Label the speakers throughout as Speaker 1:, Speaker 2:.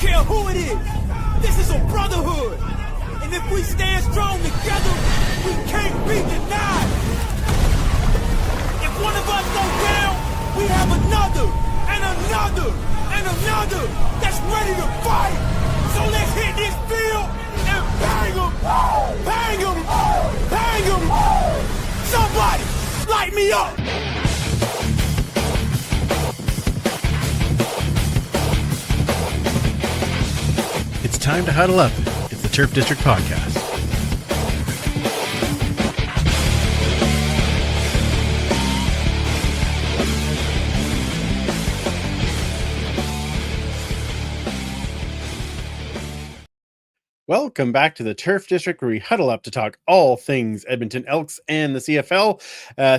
Speaker 1: care who it is. This is a brotherhood. And if we stand strong together, we can't be denied. If one of us goes down, we have another, and another, and another that's ready to fight. So let's hit this field and bang them, bang them, bang them. Somebody, light me up.
Speaker 2: It's time to huddle up. It's the Turf District Podcast. Welcome back to the Turf District, where we huddle up to talk all things Edmonton Elks and the CFL.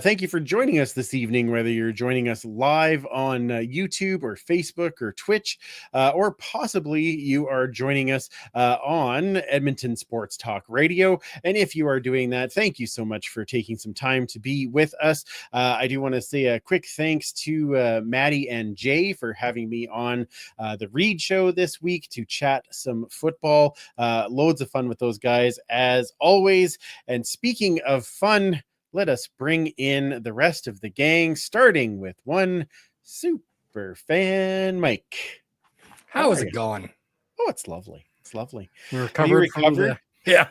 Speaker 2: Thank you for joining us this evening, whether you're joining us live on YouTube or Facebook or Twitch, or possibly you are joining us on Edmonton Sports Talk Radio. And if you are doing that, thank you so much for taking some time to be with us. I do want to say a quick thanks to Maddie and Jay for having me on the Reed Show this week to chat some football. Loads of fun with those guys as always. And speaking of fun, let us bring in the rest of the gang, starting with one super fan, Mike.
Speaker 3: How is it going?
Speaker 2: Oh, it's lovely. It's lovely.
Speaker 3: We recovered. Yeah.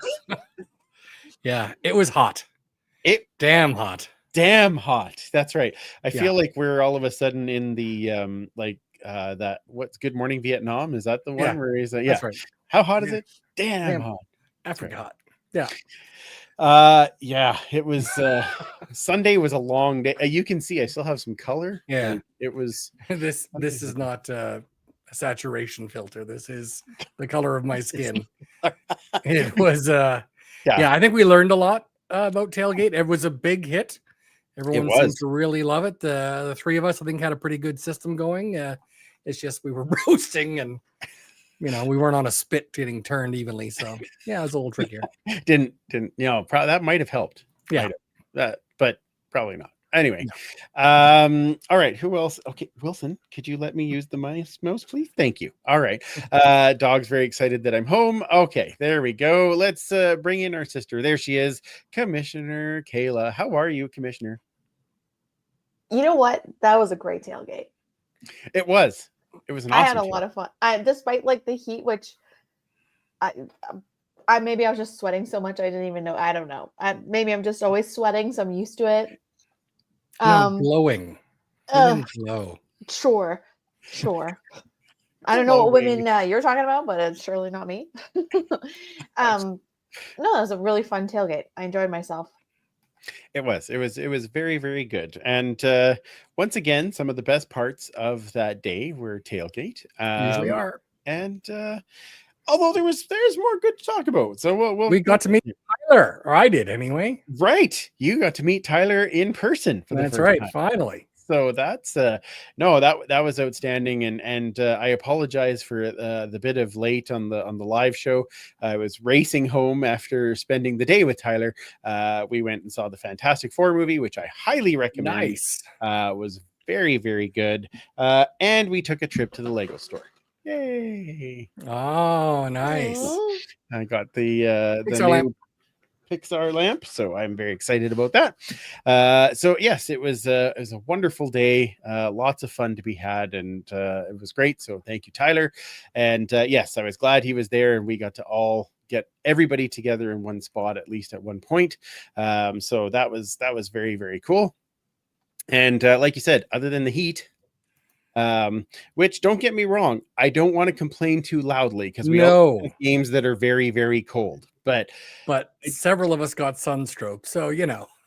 Speaker 3: Yeah, it was hot. Damn hot.
Speaker 2: That's right. I feel like we're all of a sudden in the that what's Good Morning Vietnam? Is that the one where he's
Speaker 3: that's right.
Speaker 2: How hot is it? Damn hot.
Speaker 3: Africa hot. Yeah.
Speaker 2: It was Sunday was a long day. You can see I still have some color.
Speaker 3: Yeah.
Speaker 2: It was
Speaker 3: this is not a saturation filter. This is the color of my skin. It was I think we learned a lot about tailgate. It was a big hit. Everyone seems to really love it. The three of us, I think, had a pretty good system going. It's just we were roasting and we weren't on a spit getting turned evenly. So yeah, it was a little trickier.
Speaker 2: didn't that might have helped.
Speaker 3: Yeah.
Speaker 2: But probably not. Anyway. All right. Who else? Okay. Wilson, could you let me use the mouse, please? Thank you. All right. Dog's very excited that I'm home. Okay, there we go. Let's bring in our sister. There she is. Commissioner Kayla. How are you, Commissioner?
Speaker 4: You know what? That was a great tailgate.
Speaker 2: It was. It was an awesome.
Speaker 4: I had a lot of fun. Despite like the heat, which I maybe I was just sweating so much I didn't even know. I don't know. Maybe I'm just always sweating, so I'm used to it.
Speaker 3: Glowing. Women glow.
Speaker 4: Sure. I don't know what women you're talking about, but it's surely not me. No, it was a really fun tailgate. I enjoyed myself.
Speaker 2: It was very, very good. And once again, some of the best parts of that day were tailgate.
Speaker 3: Usually are.
Speaker 2: And although there's more good to talk about. So
Speaker 3: we got to meet Tyler, or I did anyway.
Speaker 2: Right. You got to meet Tyler in person for the first time.
Speaker 3: Finally.
Speaker 2: So that's that was outstanding, and I apologize for the bit of late on the live show. I was racing home after spending the day with Tyler. We went and saw the Fantastic Four movie, which I highly recommend.
Speaker 3: Nice.
Speaker 2: Was very, very good. And we took a trip to the Lego store. Yay!
Speaker 3: Oh, nice.
Speaker 2: I got the new Pixar lamp, so I'm very excited about that. So yes, it was a wonderful day, lots of fun to be had, and it was great. So thank you, Tyler. And yes, I was glad he was there, and we got to all get everybody together in one spot at least at one point. So that was very, very cool. And like you said, other than the heat, which, don't get me wrong, I don't want to complain too loudly, because we all have games that are very, very cold. But
Speaker 3: several of us got sunstroke, so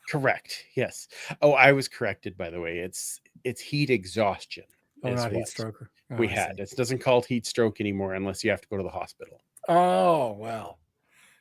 Speaker 2: correct. Yes. Oh, I was corrected, by the way. It's heat exhaustion.
Speaker 3: Oh, not heat stroke. Oh,
Speaker 2: we had. It doesn't call it heat stroke anymore unless you have to go to the hospital.
Speaker 3: Oh, well.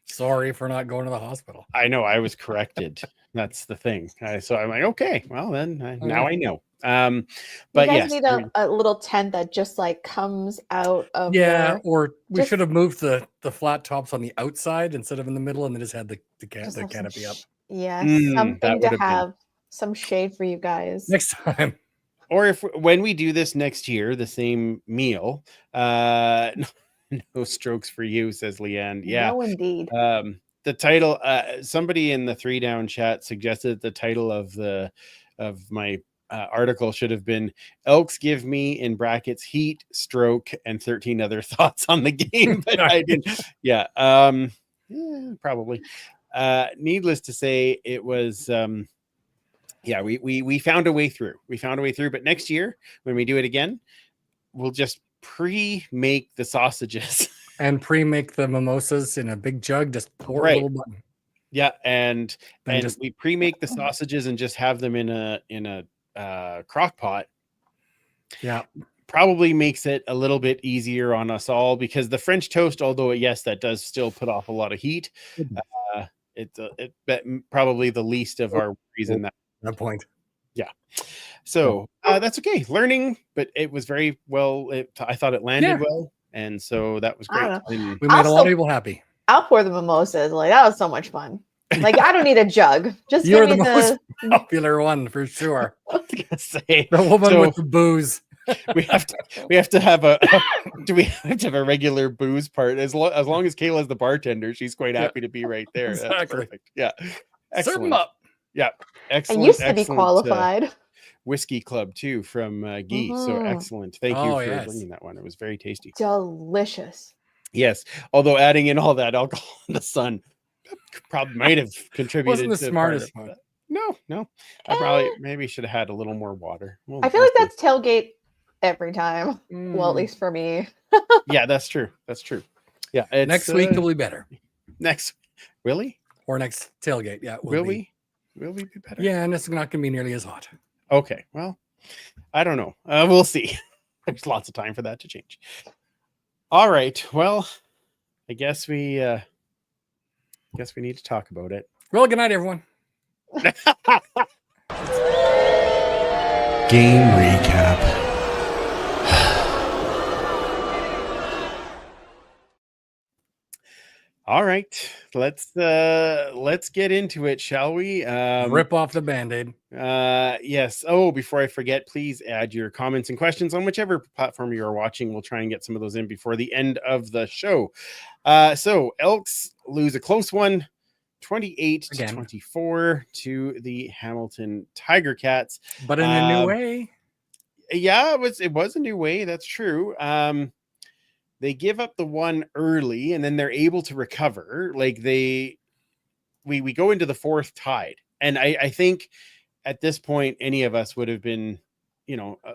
Speaker 3: Sorry for not going to the hospital.
Speaker 2: I know. I was corrected. That's the thing. So I'm like, okay, well then now I know. But
Speaker 4: you guys need a little tent that just like comes out of
Speaker 3: or we should have moved the flat tops on the outside instead of in the middle, and then just had the canopy up.
Speaker 4: Something to have some shade for you guys
Speaker 3: next time.
Speaker 2: Or when we do this next year, the same meal, No strokes for you, says Leanne. Yeah.
Speaker 4: No, indeed.
Speaker 2: The title, somebody in the 3 Down chat suggested the title of my article should have been Elks give me in brackets heat, stroke, and 13 other thoughts on the game, but I didn't. Yeah. Probably. Needless to say, it was yeah, we found a way through. But next year when we do it again, we'll just pre-make the sausages
Speaker 3: and pre-make the mimosas in a big jug. Just pour a little button.
Speaker 2: Yeah, and
Speaker 3: just
Speaker 2: we pre-make the sausages and just have them in a crock pot.
Speaker 3: Yeah,
Speaker 2: probably makes it a little bit easier on us all, because the French toast, although yes, that does still put off a lot of heat. It's probably the least of our worries in that
Speaker 3: point.
Speaker 2: Yeah. So that's okay. Learning, but it was very well. I thought it landed well, and so that was great.
Speaker 3: We made a lot of people happy.
Speaker 4: I'll pour the mimosas. Like, that was so much fun. Like, I don't need a jug. Just
Speaker 3: You're
Speaker 4: give me
Speaker 3: the most popular one for sure.
Speaker 2: Say,
Speaker 3: the woman with the booze.
Speaker 2: we have to have a do we have to have a regular booze part? As long as Kayla's the bartender, she's quite happy to be right there.
Speaker 3: Exactly.
Speaker 2: That's perfect. Yeah. Excellent.
Speaker 3: Serve them up.
Speaker 2: Yeah. Excellent.
Speaker 4: I used to be qualified.
Speaker 2: Whiskey Club too from Guy. So excellent. Thank you for bringing that one. It was very tasty.
Speaker 4: Delicious.
Speaker 2: Yes. Although adding in all that alcohol in the sun probably might have contributed.
Speaker 3: Wasn't the smartest one.
Speaker 2: No. I probably maybe should have had a little more water.
Speaker 4: I feel like that's tailgate every time. Well, at least for me.
Speaker 2: Yeah, that's true. Yeah.
Speaker 3: Next week will be better.
Speaker 2: Really?
Speaker 3: Or next tailgate. Yeah.
Speaker 2: Will we be better?
Speaker 3: Yeah, and it's not going to be nearly as hot.
Speaker 2: Okay. Well, I don't know. We'll see. There's lots of time for that to change. All right. Well, I guess we need to talk about it.
Speaker 3: Well, good night, everyone.
Speaker 2: Game recap. All right, let's get into it, shall we?
Speaker 3: Rip off the Band-Aid.
Speaker 2: Yes. Oh, before I forget, please add your comments and questions on whichever platform you are watching. We'll try and get some of those in before the end of the show. So Elks lose a close one, 28-24 to the Hamilton Tiger Cats.
Speaker 3: But in a new way.
Speaker 2: Yeah, it was a new way. That's true. They give up the one early, and then they're able to recover. Like we go into the fourth tied. And I think at this point, any of us would have been,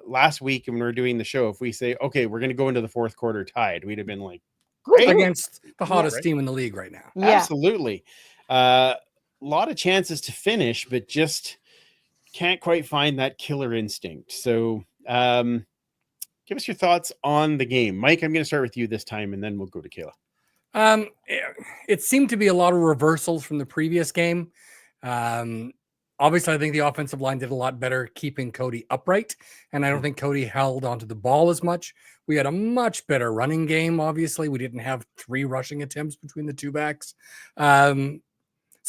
Speaker 2: last week when we were doing the show, if we say, okay, we're going to go into the fourth quarter tied, we'd have been like,
Speaker 3: great. Against the hottest team in the league right now.
Speaker 4: Yeah.
Speaker 2: Absolutely. A lot of chances to finish, but just can't quite find that killer instinct. So, give us your thoughts on the game. Mike, I'm going to start with you this time, and then we'll go to Kayla.
Speaker 3: It seemed to be a lot of reversals from the previous game. Obviously, I think the offensive line did a lot better keeping Cody upright, and I don't think Cody held onto the ball as much. We had a much better running game, obviously. We didn't have 3 rushing attempts between the 2 backs. So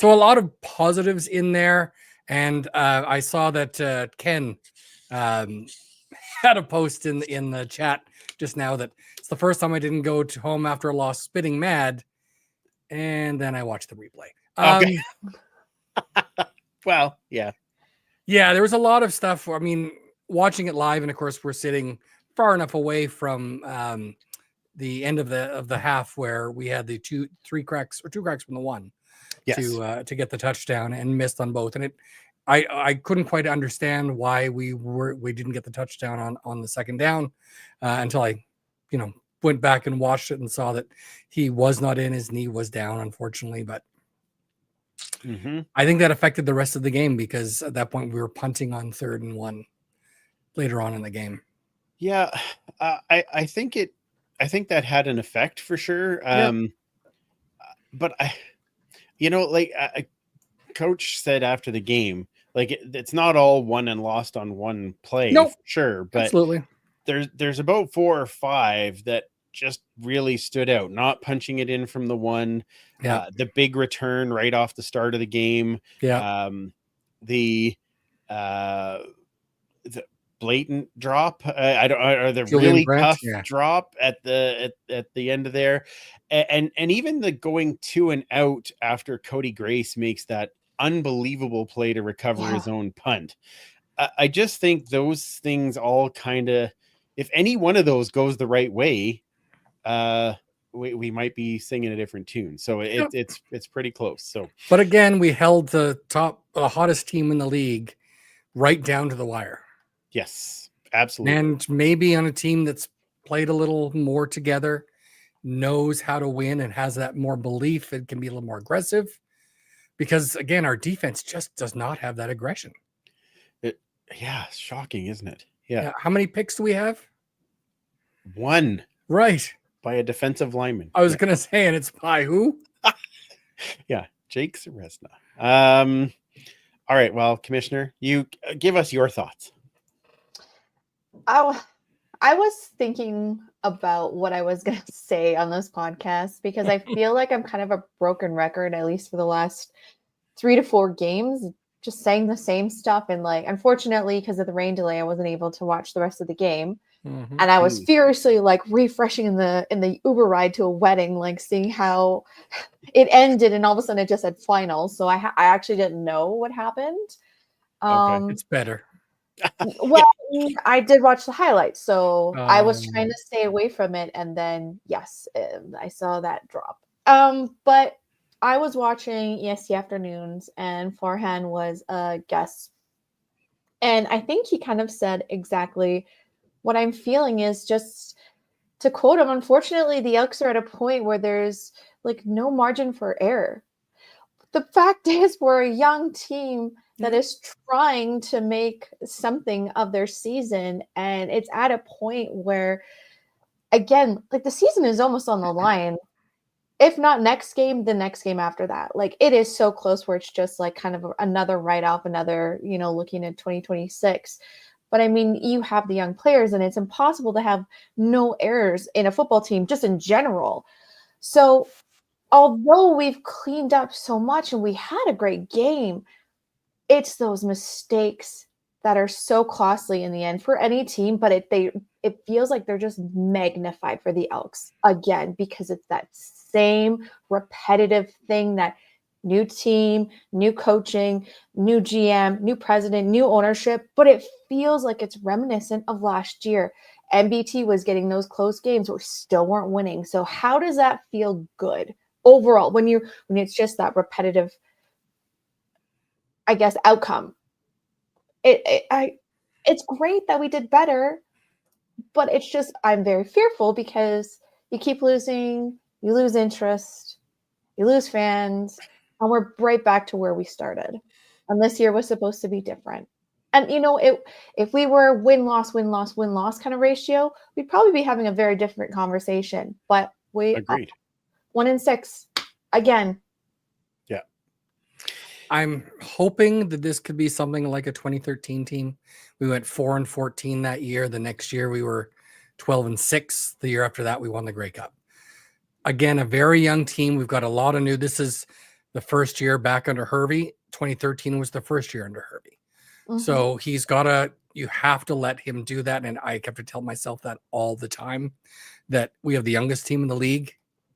Speaker 3: a lot of positives in there, and I saw that Ken had a post in the chat just now that it's the first time I didn't go to home after a loss spitting mad, and then I watched the replay.
Speaker 2: Okay. Well, yeah,
Speaker 3: there was a lot of stuff. I mean, watching it live, and of course, we're sitting far enough away from the end of the half where we had the 2 cracks from the one to get the touchdown and missed on both, and I couldn't quite understand why we didn't get the touchdown on the second down until I, went back and watched it and saw that he was not in, his knee was down, unfortunately. But I think that affected the rest of the game, because at that point we were punting on 3rd and 1 later on in the game.
Speaker 2: Yeah, I think that had an effect for sure. But Coach said after the game, it's not all won and lost on one play, for sure, but
Speaker 3: absolutely
Speaker 2: there's about 4 or 5 that just really stood out. Not punching it in from the one, the big return right off the start of the game, the blatant drop. I don't, or the
Speaker 3: Julian
Speaker 2: really
Speaker 3: Brandt,
Speaker 2: tough
Speaker 3: yeah.
Speaker 2: drop at the end of there, and even the going 2 and out after Cody Grace makes that unbelievable play to recover his own punt. I just think those things all kind of, if any one of those goes the right way, we might be singing a different tune. So it's pretty close. So,
Speaker 3: but again, we held the hottest team in the league right down to the wire.
Speaker 2: Yes, absolutely.
Speaker 3: And maybe on a team that's played a little more together, knows how to win, and has that more belief, it can be a little more aggressive. Because again, our defense just does not have that aggression.
Speaker 2: Yeah, shocking, isn't it? Yeah.
Speaker 3: How many picks do we have?
Speaker 2: 1.
Speaker 3: Right.
Speaker 2: By a defensive lineman.
Speaker 3: I was gonna say, and it's by who?
Speaker 2: Yeah, Jake Seresna. All right, well, Commissioner, you give us your thoughts.
Speaker 4: I was thinking about what I was going to say on this podcast because I feel like I'm kind of a broken record, at least for the last 3 to 4 games, just saying the same stuff. And like, unfortunately, because of the rain delay, I wasn't able to watch the rest of the game. Mm-hmm. And I was furiously like refreshing in the Uber ride to a wedding, like seeing how it ended, and all of a sudden it just said final. So I actually didn't know what happened.
Speaker 3: Okay, it's better.
Speaker 4: Well, I did watch the highlights, so I was trying to stay away from it, and then yes, I saw that drop. But I was watching ESC Afternoons, and Farhan was a guest, and I think he kind of said exactly what I'm feeling. Is just to quote him, unfortunately, the Elks are at a point where there's like no margin for error. The fact is, we're a young team that is trying to make something of their season, and it's at a point where, again, like the season is almost on the line. If not next game, the next game after that. Like it is so close where it's just like kind of another write-off, another, looking at 2026. But I mean, you have the young players, and it's impossible to have no errors in a football team just in general. So although we've cleaned up so much and we had a great game, it's those mistakes that are so costly in the end for any team, but it feels like they're just magnified for the Elks again, because it's that same repetitive thing, that new team, new coaching, new GM, new president, new ownership, but it feels like it's reminiscent of last year. MBT was getting those close games, we still weren't winning. So how does that feel good overall when it's just that repetitive, I guess, outcome? It's great that we did better, but it's just, I'm very fearful because you keep losing, you lose interest, you lose fans, and we're right back to where we started. And this year was supposed to be different. And if we were win-loss kind of ratio, we'd probably be having a very different conversation. But we
Speaker 2: agreed.
Speaker 4: 1-6 again.
Speaker 2: Yeah.
Speaker 3: I'm hoping that this could be something like a 2013 team. We went 4-14 that year. The next year we were 12-6. The year after that, we won the Grey Cup. Again, a very young team. We've got a lot of new. This is the first year back under Hervey. 2013 was the first year under Hervey. Mm-hmm. So you have to let him do that. And I have to tell myself that all the time, that we have the youngest team in the league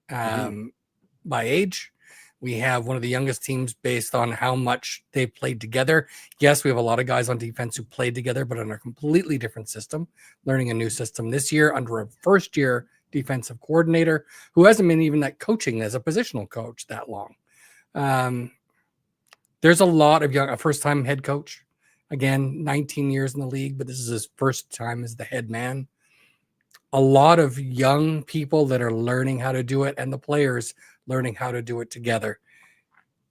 Speaker 3: by age. We have one of the youngest teams based on how much they've played together. Yes, we have a lot of guys on defense who played together, but in a completely different system, learning a new system this year under a first-year defensive coordinator who hasn't been even that coaching as a positional coach that long. There's a lot of a first-time head coach. Again, 19 years in the league, but this is his first time as the head man. A lot of young people that are learning how to do it, and the players learning how to do it together.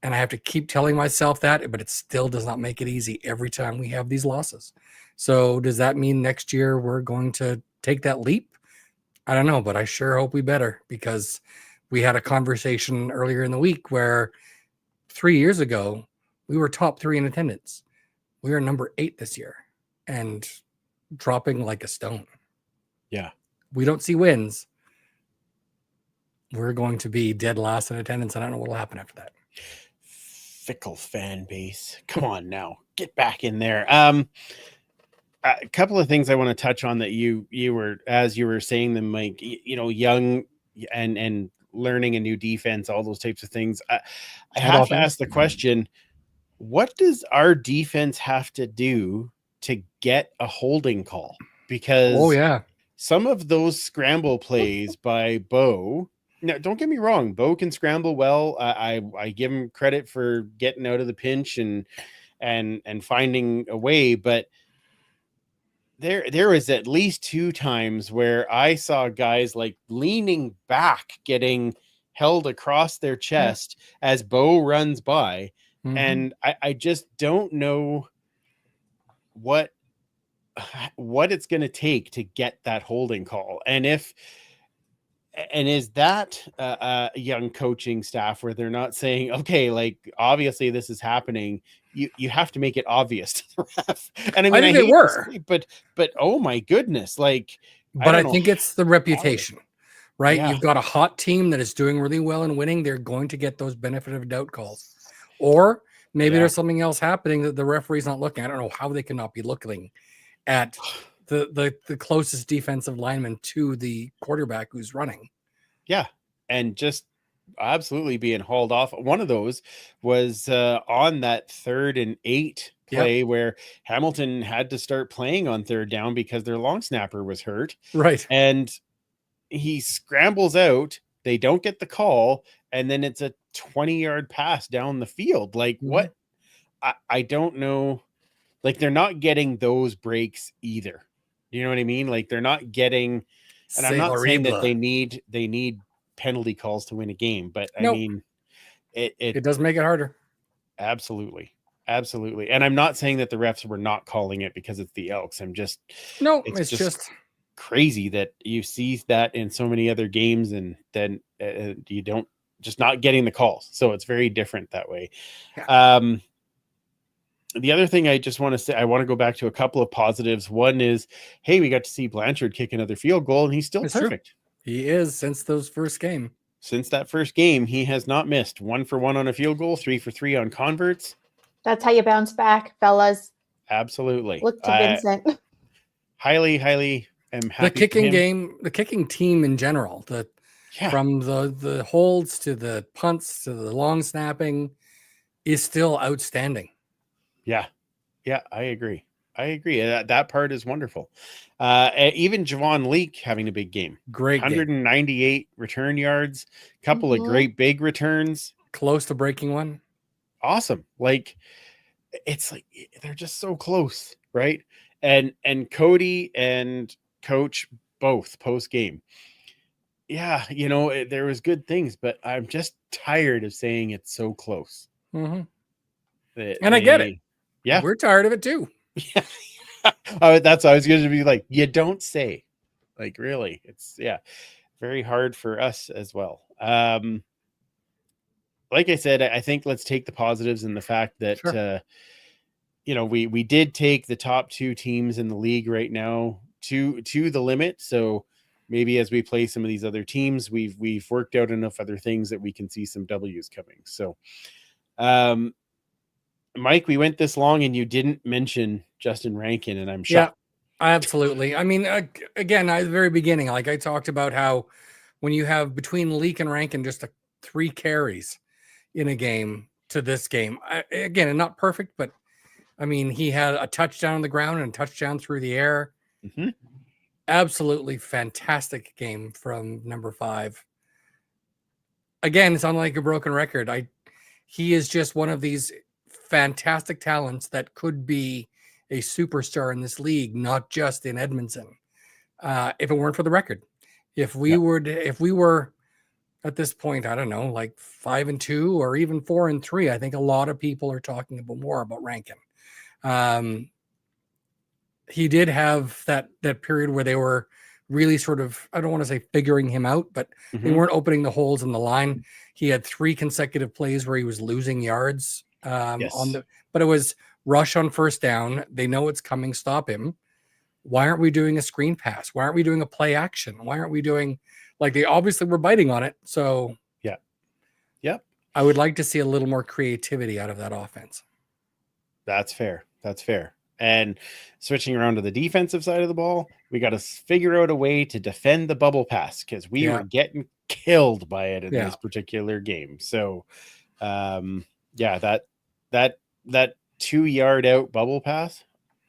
Speaker 3: And I have to keep telling myself that, but it still does not make it easy every time we have these losses. So does that mean next year we're going to take that leap? I don't know, but I sure hope we better, because we had a conversation earlier in the week where 3 years ago, we were top 3 in attendance. We are number 8 this year and dropping like a stone.
Speaker 2: Yeah.
Speaker 3: We don't see wins. We're going to be dead last in attendance. I don't know what will happen after that.
Speaker 2: Fickle fan base. Come on now. Get back in there. A couple of things I want to touch on that you were, as you were saying them, like, young and learning a new defense, all those types of things. I have to ask the question, what does our defense have to do to get a holding call? Because some of those scramble plays by Bo, now don't get me wrong, Bo can scramble well. I give him credit for getting out of the pinch and finding a way, but there was at least 2 times where I saw guys like leaning back, getting held across their chest as Bo runs by. And I just don't know what it's going to take to get that holding call. And is that a young coaching staff where they're not saying, okay, like, obviously this is happening. You have to make it obvious to the ref. And I mean, I
Speaker 3: think they were,
Speaker 2: but oh my goodness. Like,
Speaker 3: but I think it's the reputation, right? Yeah. You've got a hot team that is doing really well and winning. They're going to get those benefit of doubt calls, or maybe there's something else happening that the referee's not looking. I don't know how they cannot be looking at the closest defensive lineman to the quarterback who's running.
Speaker 2: Yeah. And just absolutely being hauled off. One of those was on that 3rd and 8 play where Hamilton had to start playing on 3rd down because their long snapper was hurt.
Speaker 3: Right.
Speaker 2: And he scrambles out. They don't get the call. And then it's a 20-yard pass down the field. Like, what? I don't know. Like, they're not getting those breaks either. You know what I mean? Like, they're not getting, and I'm not saying that they need penalty calls to win a game, but I mean, it
Speaker 3: does make it harder.
Speaker 2: Absolutely. And I'm not saying that the refs were not calling it because it's the Elks. It's just crazy that you see that in so many other games, and then you don't, just not getting the calls. So it's very different that way. Yeah. The other thing I just want to say, I want to go back to a couple of positives. One is, hey, we got to see Blanchard kick another field goal, and he's still perfect.
Speaker 3: True. He is since that first game.
Speaker 2: Since that first game, he has not missed. 1 for 1 on a field goal, 3 for 3 on converts.
Speaker 4: That's how you bounce back, fellas.
Speaker 2: Absolutely.
Speaker 4: Look to Vincent.
Speaker 2: Highly am happy.
Speaker 3: The kicking game, the kicking team in general, from the holds to the punts to the long snapping is still outstanding.
Speaker 2: Yeah, I agree. That part is wonderful. Even Javon Leake having a big game.
Speaker 3: Great
Speaker 2: 198
Speaker 3: game.
Speaker 2: Return yards, couple of great big returns.
Speaker 3: Close to breaking one.
Speaker 2: Awesome. Like, it's like they're just so close, right? And Cody and Coach both post game. Yeah, there was good things, but I'm just tired of saying it's so close.
Speaker 3: And I get it.
Speaker 2: Yeah,
Speaker 3: we're tired of it too.
Speaker 2: Yeah. That's what I was going to be like. You don't say, like, really. It's very hard for us as well. Like I said, I think let's take the positives and the fact that we did take the top 2 teams in the league right now to the limit. So maybe as we play some of these other teams, we've worked out enough other things that we can see some W's coming. So, Mike, we went this long and you didn't mention Justin Rankin, and I'm shocked.
Speaker 3: Yeah, absolutely. I mean, again, at the very beginning, like I talked about how when you have between Leake and Rankin just 3 carries in a game to this game, again, and not perfect, but I mean, he had a touchdown on the ground and a touchdown through the air. Absolutely fantastic game from number 5. Again, it's unlike a broken record. He is just one of these fantastic talents that could be a superstar in this league, not just in Edmonton. If it weren't for the record, if we were at this point, I don't know, like 5-2 or even 4-3, I think a lot of people are talking more about Rankin. He did have that period where they were really sort of, I don't want to say figuring him out, but they weren't opening the holes in the line. He had 3 consecutive plays where he was losing yards. But it was rush on first down. They know it's coming. Stop him. Why aren't we doing a screen pass? Why aren't we doing a play action? Why aren't we doing, like, they obviously were biting on it. So I would like to see a little more creativity out of that offense.
Speaker 2: That's fair. And switching around to the defensive side of the ball, we got to figure out a way to defend the bubble pass because we were getting killed by it in this particular game. So, that 2-yard out bubble pass.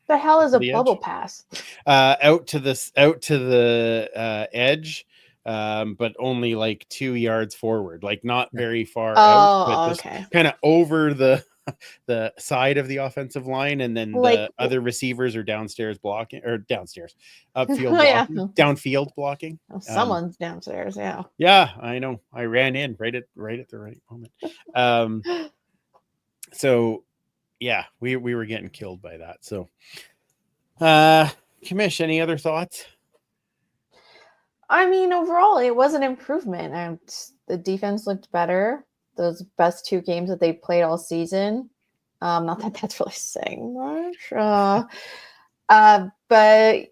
Speaker 4: The hell is a bubble pass?
Speaker 2: Out to the edge, but only like 2 yards forward, like not very far out, but just kind of over the side of the offensive line, and then the other receivers are upfield blocking, downfield blocking.
Speaker 4: Someone's downstairs,
Speaker 2: yeah, I know. I ran in right at the right moment. So yeah, we were getting killed by that. So Kamish, any other thoughts?
Speaker 4: I mean, overall it was an improvement, and the defense looked better. Those best 2 games that they played all season. Not that that's really saying much. But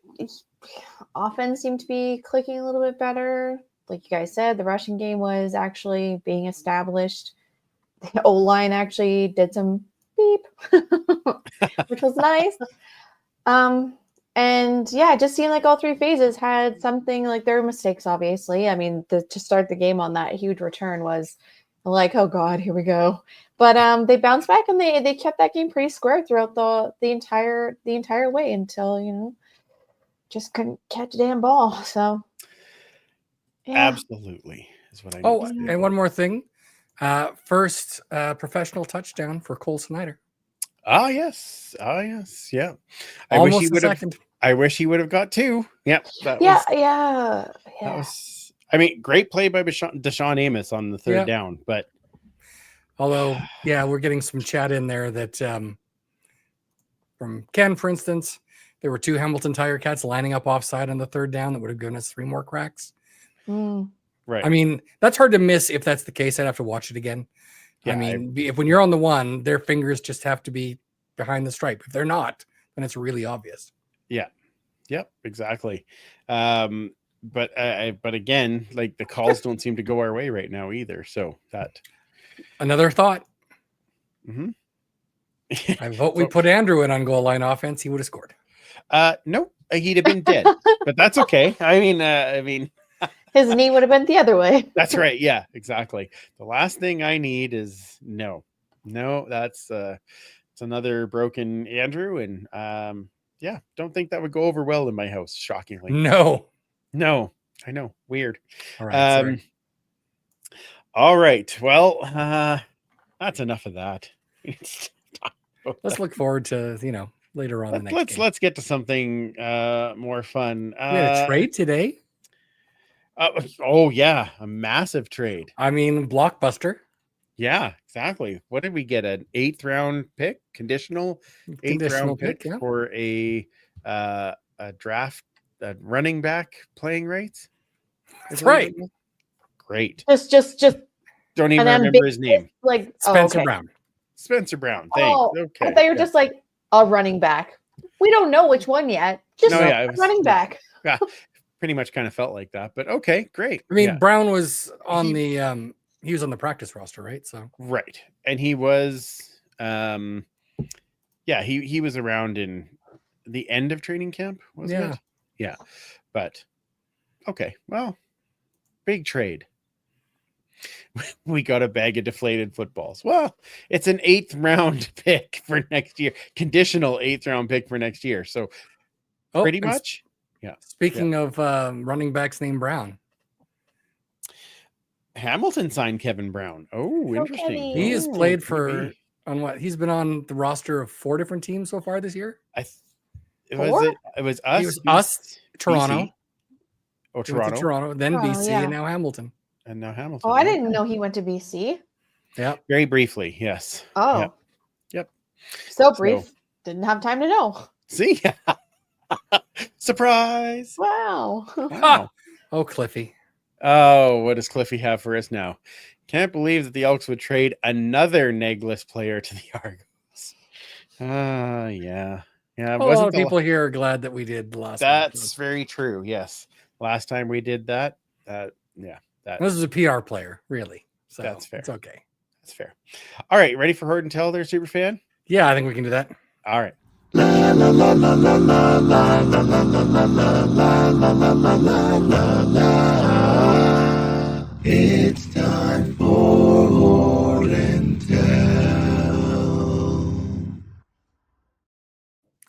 Speaker 4: offense seemed to be clicking a little bit better. Like you guys said, the rushing game was actually being established. The O-line actually did some beep, which was nice. And yeah, it just seemed like all 3 phases had something, like there were mistakes, obviously. I mean, to start the game on that huge return was like, oh God, here we go. But they bounced back and they kept that game pretty square throughout the entire way until, just couldn't catch a damn ball. So
Speaker 2: yeah. Absolutely is what I need to say.
Speaker 3: And one more thing. First professional touchdown for Cole Snyder.
Speaker 2: Oh yes. Yeah.
Speaker 3: I
Speaker 2: wish he would have got 2. Yep.
Speaker 4: That
Speaker 2: was, I mean, great play by Deshaun Amos on the 3rd down, but
Speaker 3: although, we're getting some chat in there that from Ken, for instance, there were 2 Hamilton Tiger Cats lining up offside on the 3rd down that would have given us 3 more cracks.
Speaker 2: Right.
Speaker 3: I mean, that's hard to miss. If that's the case, I'd have to watch it again. Yeah, I mean, if when you're on the 1, their fingers just have to be behind the stripe. If they're not, then it's really obvious.
Speaker 2: Yeah. Yep. Exactly. But again, like the calls don't seem to go our way right now either. So that
Speaker 3: another thought.
Speaker 2: Mm-hmm.
Speaker 3: I vote we put Andrew in on goal line offense. He would have scored.
Speaker 2: Nope, he'd have been dead. But that's okay. I mean.
Speaker 4: His knee would have been the other way.
Speaker 2: That's right. Yeah, exactly. The last thing I need is no. That's it's another broken Andrew, and don't think that would go over well in my house. Shockingly,
Speaker 3: no.
Speaker 2: I know, weird.
Speaker 3: All right.
Speaker 2: All right. Well, that's enough of that.
Speaker 3: Let's look forward to later on the next game.
Speaker 2: Let's get to something more fun.
Speaker 3: We had a trade today.
Speaker 2: A massive trade.
Speaker 3: I mean, blockbuster.
Speaker 2: Yeah, exactly. What did we get? An 8th round pick, conditional 8th round pick for a draft, running back playing rights.
Speaker 3: That's right.
Speaker 2: Great.
Speaker 4: Just
Speaker 2: don't even remember his name.
Speaker 4: Like
Speaker 3: Spencer Brown.
Speaker 2: Spencer Brown. Thanks. Okay.
Speaker 4: I thought you were just like a running back. We don't know which one yet. Just running back.
Speaker 2: Yeah. Pretty much kind of felt like that, but okay, great.
Speaker 3: I mean, Brown was on he was on the practice roster, right? So
Speaker 2: right, and he was, he was around in the end of training camp, wasn't it? Yeah, but okay, well, big trade. We got a bag of deflated footballs. Well, it's an 8th round pick for next year, conditional 8th round pick for next year. So pretty much. Yeah.
Speaker 3: Speaking of running backs named Brown,
Speaker 2: Hamilton signed Kevin Brown. Oh, interesting.
Speaker 3: He has played on what? He's been on the roster of 4 different teams so far this year.
Speaker 2: It was us.
Speaker 3: It was us, Toronto.
Speaker 2: BC. Oh, Toronto.
Speaker 3: Then BC, and now Hamilton.
Speaker 4: Oh, I didn't know he went to BC.
Speaker 3: Yeah.
Speaker 2: Very briefly, yes.
Speaker 4: Oh.
Speaker 2: Yep.
Speaker 4: So brief. Didn't have time to know.
Speaker 2: See? Surprise!
Speaker 4: Wow.
Speaker 3: Oh, Cliffy.
Speaker 2: Oh, what does Cliffy have for us now? Can't believe that the Elks would trade another negless player to the Argos. Yeah.
Speaker 3: A lot of people here are glad that we did last.
Speaker 2: That's very true. Yes, last time we did that.
Speaker 3: This is a PR player, really. So
Speaker 2: that's fair.
Speaker 3: It's okay.
Speaker 2: That's fair. All right, ready for Heard and Tell there, Superfan?
Speaker 3: Yeah, I think we can do that.
Speaker 2: All right,
Speaker 5: La la la la la la la la la la la la la la la la la la. It's time for Lord and Tell.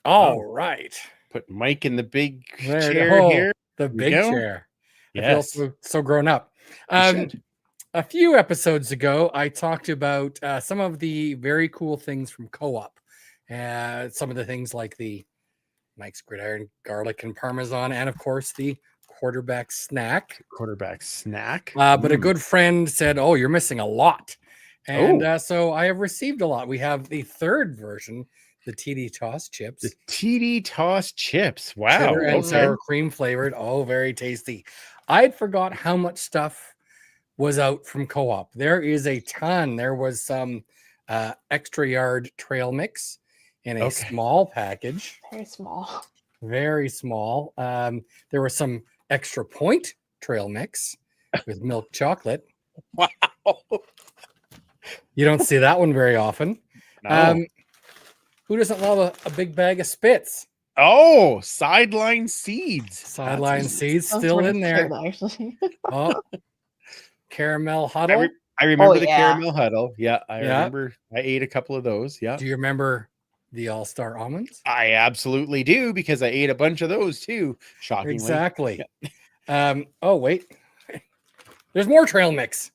Speaker 3: All right.
Speaker 2: Put Mike in the big
Speaker 3: There,
Speaker 2: chair here.
Speaker 3: the
Speaker 2: we
Speaker 3: big
Speaker 2: go.
Speaker 3: chair.
Speaker 2: Yes.
Speaker 3: I feel so grown up.
Speaker 2: You should.
Speaker 3: A few episodes ago, I talked about some of the very cool things from Co-op. Some of the things like the Mike's Gridiron Garlic and Parmesan, and of course the quarterback snack.
Speaker 2: Quarterback snack.
Speaker 3: But a good friend said, "Oh, you're missing a lot," and so I have received a lot. We have the third version, the TD Toss chips.
Speaker 2: The TD Toss chips. Wow.
Speaker 3: Cheddar and sour cream flavored. Oh, very tasty. I'd forgot how much stuff was out from Co-op. There is a ton. There was some extra yard trail mix in a small package.
Speaker 4: Very small.
Speaker 3: Very small. There was some extra point trail mix with milk chocolate.
Speaker 2: Wow.
Speaker 3: You don't see that one very often.
Speaker 2: No.
Speaker 3: Who doesn't love a big bag of Spitz?
Speaker 2: Oh, sideline seeds.
Speaker 3: Sideline seeds
Speaker 4: Sounds
Speaker 3: still
Speaker 4: really
Speaker 3: in there.
Speaker 4: cute, actually.
Speaker 3: Oh, caramel huddle.
Speaker 2: I remember the
Speaker 4: yeah.
Speaker 2: caramel huddle. Yeah, I remember. I ate a couple of those. Yeah.
Speaker 3: Do you remember the All-Star almonds?
Speaker 2: I absolutely do because I ate a bunch of those too. Shockingly.
Speaker 3: Exactly. Yeah. Oh, wait. There's more trail mix.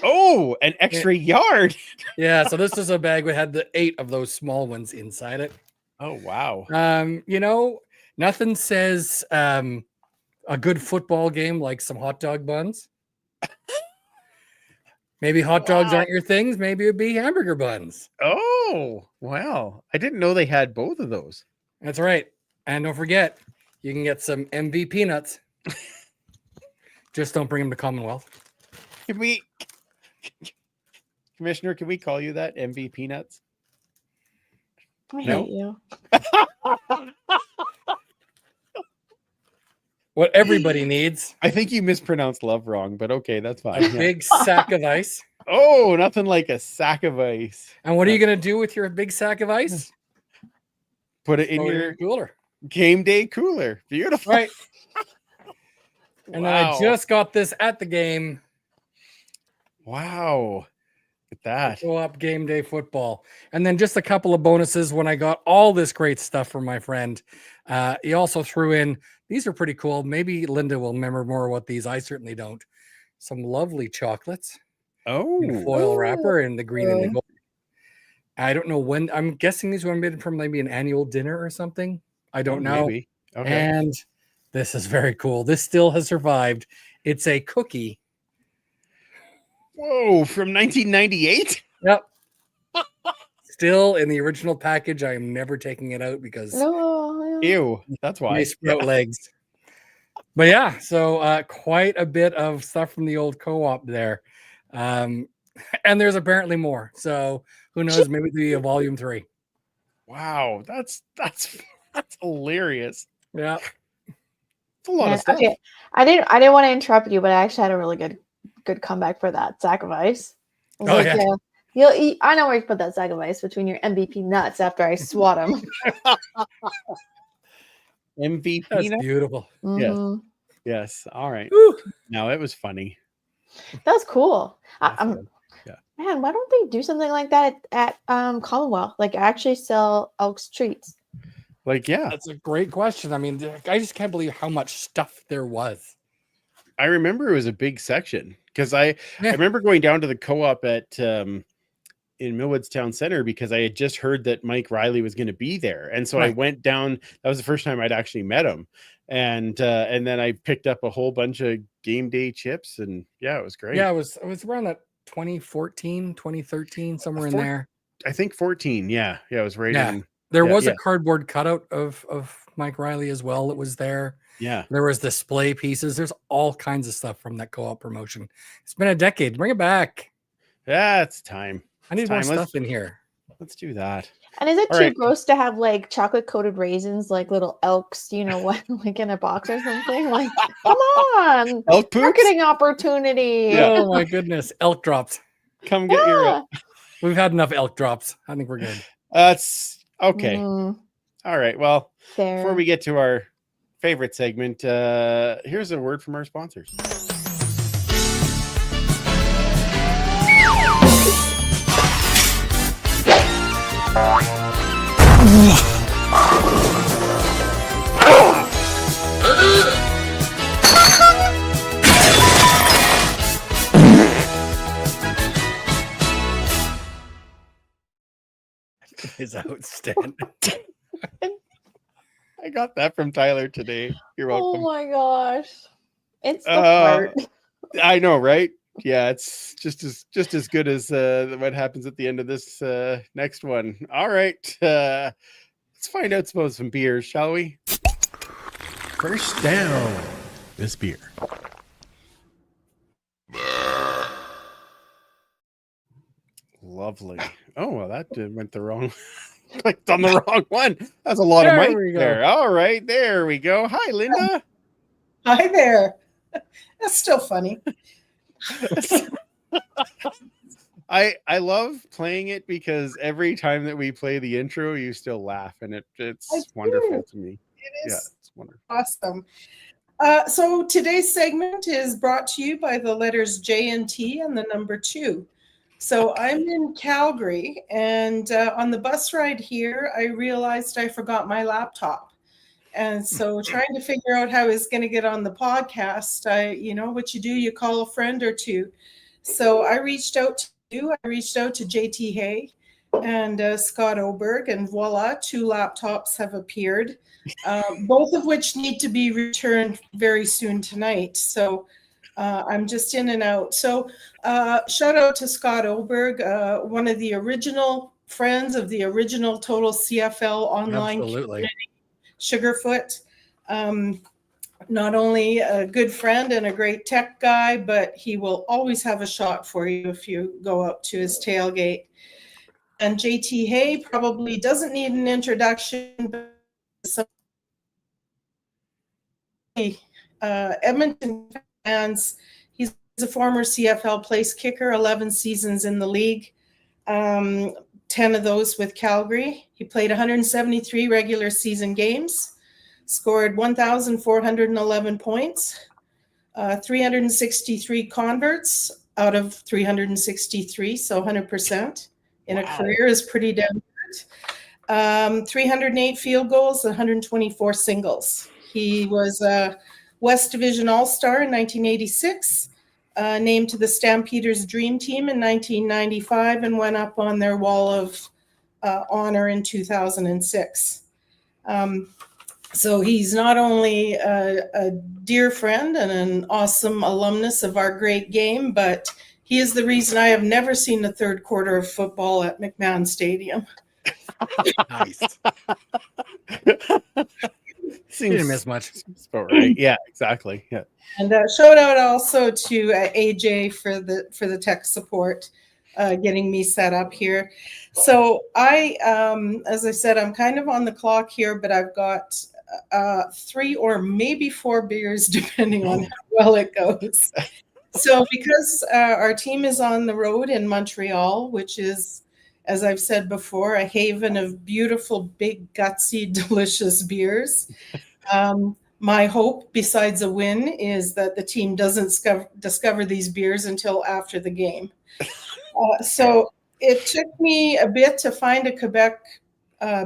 Speaker 2: Oh, an extra yard.
Speaker 3: Yeah, so this is a bag that had the 8 of those small ones inside it.
Speaker 2: Oh, wow.
Speaker 3: You know, nothing says a good football game like some hot dog buns. Maybe hot dogs aren't your things. Maybe it'd be hamburger buns.
Speaker 2: Oh, wow. I didn't know they had both of those.
Speaker 3: That's right. And don't forget, you can get some MV peanuts. Just don't bring them to Commonwealth.
Speaker 2: Can we, Commissioner, can we call you that? MV Peanuts?
Speaker 4: I
Speaker 2: No?
Speaker 4: hate you.
Speaker 3: What everybody needs,
Speaker 2: I think you mispronounced love wrong, but okay, that's fine.
Speaker 3: a big sack of ice.
Speaker 2: Oh, nothing like a sack of ice.
Speaker 3: And what are you going to do with your big sack of ice?
Speaker 2: Put it in
Speaker 3: Throw it
Speaker 2: your
Speaker 3: cooler.
Speaker 2: game day cooler. Beautiful.
Speaker 3: Right. And then I
Speaker 2: Wow.
Speaker 3: just got this at the game.
Speaker 2: Wow. Look at that.
Speaker 3: Co-op game day football. And then just a couple of bonuses when I got all this great stuff from my friend. He also threw in, these are pretty cool. Maybe Linda will remember more what these. I certainly don't. Some lovely chocolates.
Speaker 2: Oh.
Speaker 3: In foil wrapper in the green and the gold. I don't know when. I'm guessing these would have been from maybe an annual dinner or something. I don't know.
Speaker 2: Maybe. Okay.
Speaker 3: And this is very cool. This still has survived. It's a cookie.
Speaker 2: Whoa, from 1998?
Speaker 3: Yep. Still in the original package. I am never taking it out because
Speaker 4: No.
Speaker 2: Ew. That's why.
Speaker 3: they sprout legs. But yeah, so quite a bit of stuff from the old co-op there. And there's apparently more. So who knows? Maybe it'll be a volume 3.
Speaker 2: Wow, that's hilarious.
Speaker 3: Yeah.
Speaker 2: It's a lot of stuff.
Speaker 4: Okay. I didn't want to interrupt you, but I actually had a really good comeback for that sack of ice. I was you'll eat. I know where you put that sack of ice between your MVP nuts after I swat them.
Speaker 2: MVP.
Speaker 3: That's beautiful.
Speaker 4: Mhm.
Speaker 2: Yes. All right.
Speaker 3: Woo.
Speaker 2: No, it was funny.
Speaker 4: That was cool.
Speaker 2: That's good.
Speaker 4: Man, why don't they do something like that at Commonwealth? Like actually sell Elks treats.
Speaker 2: Like, yeah.
Speaker 3: That's a great question. I mean, I just can't believe how much stuff there was.
Speaker 2: I remember it was a big section because I remember going down to the co-op at in Millwoods Town Center because I had just heard that Mike Riley was going to be there, and so I went down. That was the first time I'd actually met him, and then I picked up a whole bunch of game day chips, and yeah, it was great.
Speaker 3: Yeah, it was around that 2014, 2013, somewhere in there.
Speaker 2: I think 14. Yeah, it was right in.
Speaker 3: There was a cardboard cutout of Mike Riley as well that was there.
Speaker 2: Yeah.
Speaker 3: There was display pieces. There's all kinds of stuff from that co-op promotion. It's been a decade. Bring it back.
Speaker 2: Yeah, it's time.
Speaker 3: I need more stuff in here.
Speaker 2: Let's do that.
Speaker 4: And is it
Speaker 2: All
Speaker 4: too
Speaker 2: right.
Speaker 4: gross to have like chocolate coated raisins, like little Elks, you know what, like in a box or something? Like, come on,
Speaker 2: Elk poops?
Speaker 4: marketing opportunity.
Speaker 2: Yeah.
Speaker 3: Oh my goodness. Elk drops.
Speaker 2: Come get your.
Speaker 3: We've had enough elk drops. I think we're good.
Speaker 2: That's okay.
Speaker 4: Mm.
Speaker 2: All right. Well,
Speaker 4: Fair.
Speaker 2: before we get to our favorite segment, here's a word from our sponsors.
Speaker 3: Is outstanding.
Speaker 2: I got that from Tyler today. You're welcome.
Speaker 4: Oh my gosh. It's the heart.
Speaker 2: I know, right? Yeah, it's just as good as what happens at the end of this next one. All right. Let's find out some beers, shall we? First down, this beer. Lovely. Oh, well, that went the wrong. Clicked on the wrong one. That's a lot
Speaker 3: There
Speaker 2: of
Speaker 3: we
Speaker 2: mic
Speaker 3: go.
Speaker 2: there. All right, there we go. Hi, Linda.
Speaker 6: Hi there. That's still funny.
Speaker 2: I love playing it because every time that we play the intro, you still laugh, and it's wonderful to me.
Speaker 6: It is
Speaker 2: Yeah, it's wonderful.
Speaker 6: awesome. So today's segment is brought to you by the letters J and T and the number 2. So I'm in Calgary, and on the bus ride here, I realized I forgot my laptop. And so trying to figure out how I was going to get on the podcast, what you do, you call a friend or two. So I reached out to you. I reached out to JT Hay and Scott Oberg, and voila, 2 laptops have appeared, both of which need to be returned very soon tonight. So I'm just in and out. So shout out to Scott Oberg, one of the original friends of the original Total CFL online
Speaker 3: Absolutely.
Speaker 6: Sugarfoot. Not only a good friend and a great tech guy, but he will always have a shot for you if you go up to his tailgate. And JT Hay probably doesn't need an introduction, but Edmonton fans, he's a former CFL place kicker, 11 seasons in the league, 10 of those with Calgary. He played 173 regular season games, scored 1,411 points, 363 converts out of 363, so 100% in a career is pretty damn good. 308 field goals, 124 singles. He was a West Division All-Star in 1986, named to the Stampeders Dream Team in 1995, and went up on their wall of honor in 2006. So he's not only a dear friend and an awesome alumnus of our great game, but he is the reason I have never seen the third quarter of football at McMahon Stadium.
Speaker 3: Nice.
Speaker 2: Seems
Speaker 3: miss much.
Speaker 2: about right. Yeah, exactly. Yeah.
Speaker 6: And shout out also to AJ for the tech support, getting me set up here. So I, as I said, I'm kind of on the clock here, but I've got 3 or maybe 4 beers, depending on how well it goes. So because our team is on the road in Montreal, which is, as I've said before, a haven of beautiful, big, gutsy, delicious beers. My hope, besides a win, is that the team doesn't discover these beers until after the game. So it took me a bit to find a Quebec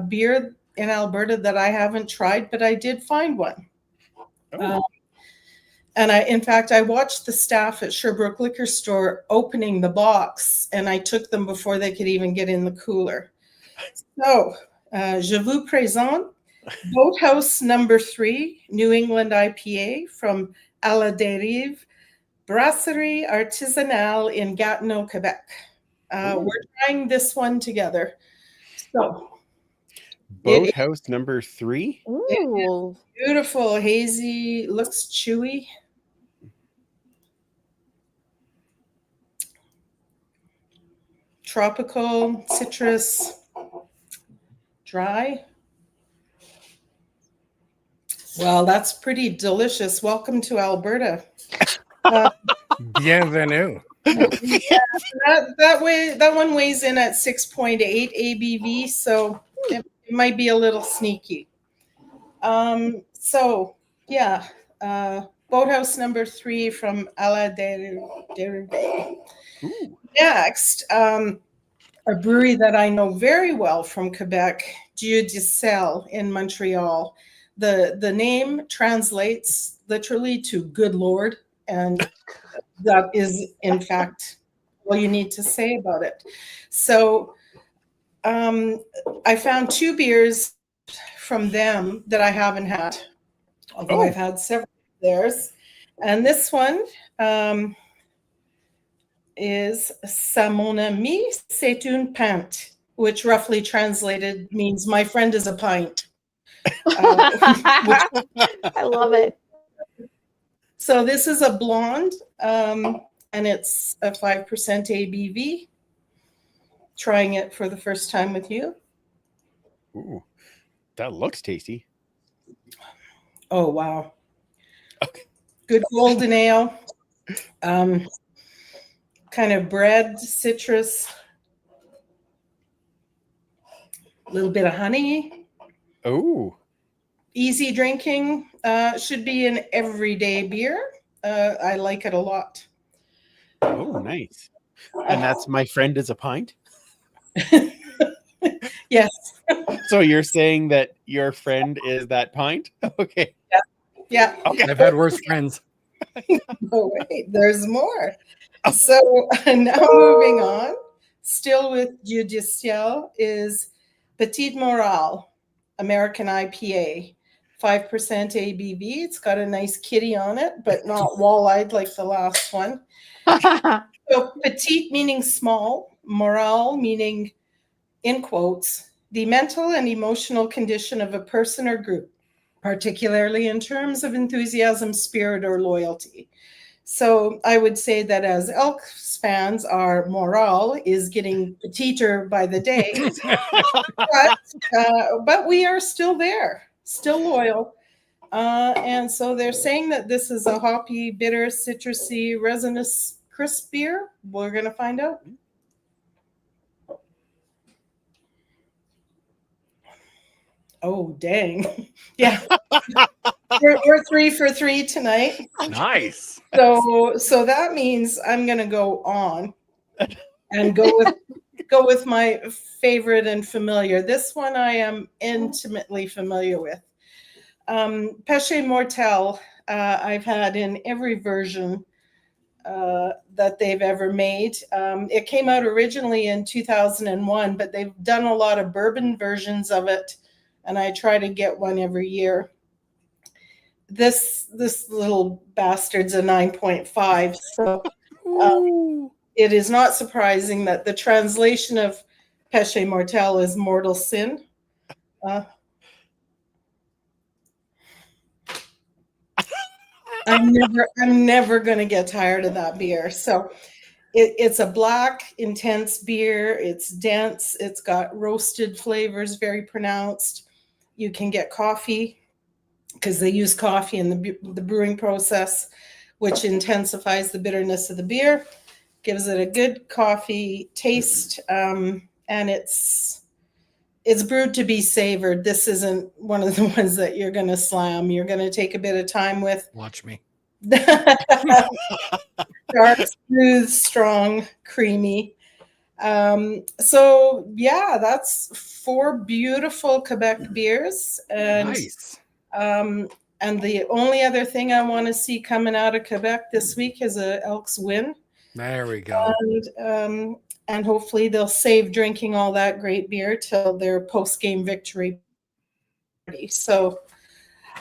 Speaker 6: beer in Alberta that I haven't tried, but I did find one. And in fact, I watched the staff at Sherbrooke Liquor Store opening the box, and I took them before they could even get in the cooler. So, je vous présente Boathouse number 3, New England IPA from À la Dérive, Brasserie Artisanale in Gatineau, Quebec. We're trying this one together. So,
Speaker 2: Boathouse number 3.
Speaker 4: Ooh.
Speaker 6: Beautiful, hazy, looks chewy. Tropical, citrus, dry. Well, that's pretty delicious. Welcome to Alberta.
Speaker 3: Bienvenue.
Speaker 6: That one weighs in at 6.8 ABV, so it might be a little sneaky. So yeah, Boathouse number 3 from A la Derive. Next, a brewery that I know very well from Quebec, Dieu du Sel in Montreal. The name translates literally to good Lord, and that is in fact all you need to say about it. So I found 2 beers from them that I haven't had, although I've had several of theirs. And this one is "Ça mon ami, c'est une pinte," which roughly translated means "my friend is a pint."
Speaker 4: I love it.
Speaker 6: So this is a blonde, and it's a 5% ABV. Trying it for the first time with you.
Speaker 2: Ooh, that looks tasty.
Speaker 6: Oh, wow. Okay. Good golden ale. Kind of bread, citrus, a little bit of honey.
Speaker 2: Oh.
Speaker 6: Easy drinking. Should be an everyday beer. I like it a lot.
Speaker 2: Oh, nice. And that's "my friend is a pint"?
Speaker 6: Yes.
Speaker 2: So you're saying that your friend is that pint? Okay.
Speaker 6: Yeah.
Speaker 2: Okay.
Speaker 3: I've had worse friends.
Speaker 6: Oh, wait, there's more. So now moving on, still with Dieu du Ciel, is Petite Morale, American IPA, 5% ABV. It's got a nice kitty on it, but not wall-eyed like the last one. So petite meaning small, morale meaning, in quotes, the mental and emotional condition of a person or group, particularly in terms of enthusiasm, spirit, or loyalty. So I would say that as Elks fans, our morale is getting petiter by the day, but we are still there, still loyal. And so they're saying that this is a hoppy, bitter, citrusy, resinous, crisp beer. We're going to find out. Oh, dang. Yeah. We're 3 for 3 tonight.
Speaker 3: Nice.
Speaker 6: So that means I'm going to go on and go with my favorite and familiar. This one I am intimately familiar with. Péché Mortel, I've had in every version that they've ever made. It came out originally in 2001, but they've done a lot of bourbon versions of it, and I try to get one every year. This little bastard's a 9.5, so it is not surprising that the translation of Péché Mortel is mortal sin. I'm never going to get tired of that beer. So it's a black, intense beer. It's dense. It's got roasted flavors, very pronounced. You can get coffee because they use coffee in the brewing process, which intensifies the bitterness of the beer, gives it a good coffee taste, and it's brewed to be savored. This isn't one of the ones that you're going to slam. You're going to take a bit of time with.
Speaker 3: Watch me.
Speaker 6: Dark, smooth, strong, creamy. So yeah, that's 4 beautiful Quebec beers. And,
Speaker 3: nice.
Speaker 6: And the only other thing I want to see coming out of Quebec this week is a Elks win.
Speaker 3: There we go.
Speaker 6: And hopefully they'll save drinking all that great beer till their post-game victory party. So,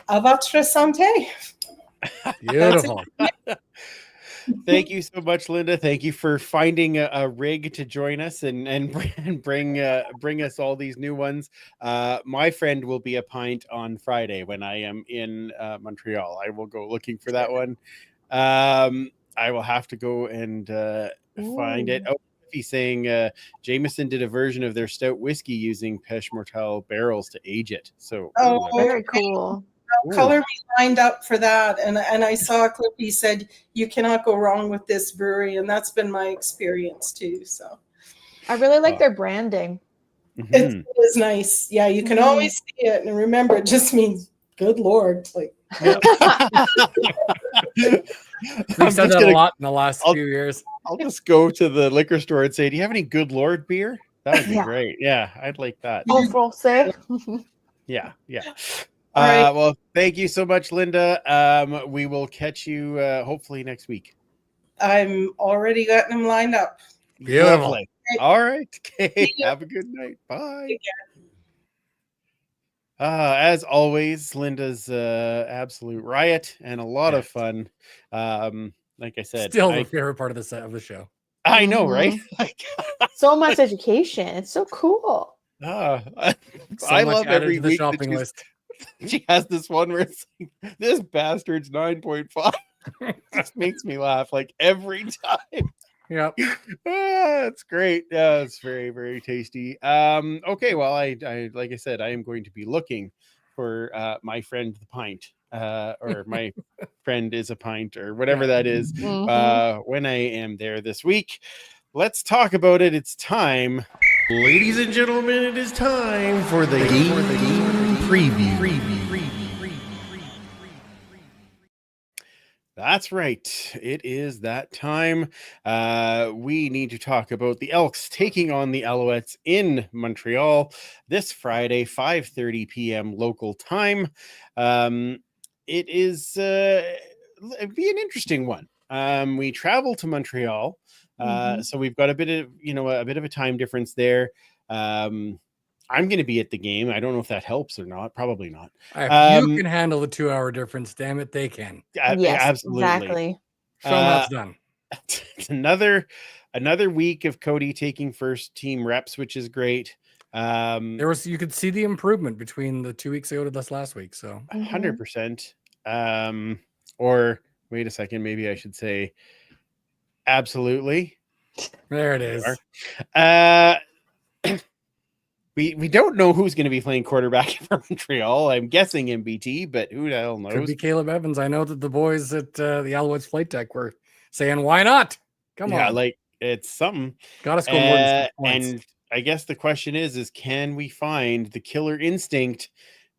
Speaker 6: à votre santé.
Speaker 3: Beautiful.
Speaker 2: Thank you so much, Linda. Thank you for finding a rig to join us and bring us all these new ones. My friend will be a pint on Friday when I am in Montreal. I will go looking for that one. I will have to go and find it. Oh, he's saying Jameson did a version of their stout whiskey using Péché Mortel barrels to age it. So
Speaker 4: very cool.
Speaker 6: Color me lined up for that, and I saw a clip. He said you cannot go wrong with this brewery, and that's been my experience too. So
Speaker 4: I really like their branding.
Speaker 2: Mhm.
Speaker 6: It is nice. Yeah, you can always see it, and remember, it just means good Lord. Like,
Speaker 3: We've said that a lot in the last few years.
Speaker 2: I'll just go to the liquor store and say, "Do you have any Good Lord beer?" That would be
Speaker 4: Yeah.
Speaker 2: great. Yeah, I'd like that.
Speaker 4: Oh, français.
Speaker 2: Yeah.
Speaker 6: All right.
Speaker 2: Well, thank you so much, Linda. We will catch you hopefully next week.
Speaker 6: I'm already getting them lined up.
Speaker 3: Beautiful.
Speaker 2: Lovely. All right. Okay. Have a good night. Bye. As always, Linda's absolute riot and a lot of fun. Like I said,
Speaker 3: Still the favorite part of the show.
Speaker 2: I know, right? Like,
Speaker 4: So much education. It's so cool.
Speaker 3: So
Speaker 2: I
Speaker 3: much
Speaker 2: love
Speaker 3: added
Speaker 2: every
Speaker 3: to the
Speaker 2: week
Speaker 3: shopping list.
Speaker 2: she has this one where it's like, this bastard's 9.5. Just makes me laugh like every time.
Speaker 3: Yep.
Speaker 2: It's great. Yeah, it's very, very tasty. Okay, well, I like I said, I am going to be looking for my friend the pint, or my friend is a pint, or whatever that is, when I am there this week. Let's talk about it. It's time. Ladies and gentlemen, it is time for the game preview. That's right. It is that time. We need to talk about the Elks taking on the Alouettes in Montreal this Friday, 5:30 p.m. local time. It is it'd be an interesting one. We travel to Montreal, so we've got a bit of a time difference there. I'm going to be at the game. I don't know if that helps or not. Probably not.
Speaker 3: If you can handle the 2-hour difference, damn it, they can.
Speaker 4: Yes,
Speaker 2: absolutely.
Speaker 4: exactly.
Speaker 3: So much done.
Speaker 2: It's another week of Cody taking first team reps, which is great.
Speaker 3: You could see the improvement between the 2 weeks ago to this last week. So
Speaker 2: 100%. Or wait a second, maybe I should say absolutely.
Speaker 3: There it is.
Speaker 2: We don't know who's going to be playing quarterback for Montreal. I'm guessing MBT, but who the hell knows?
Speaker 3: Could be Caleb Evans. I know that the boys at the Alouettes Flight Tech were saying, "Why not? Come on!"
Speaker 2: Like it's something.
Speaker 3: Got to score more than 6 points.
Speaker 2: And I guess the question is can we find the killer instinct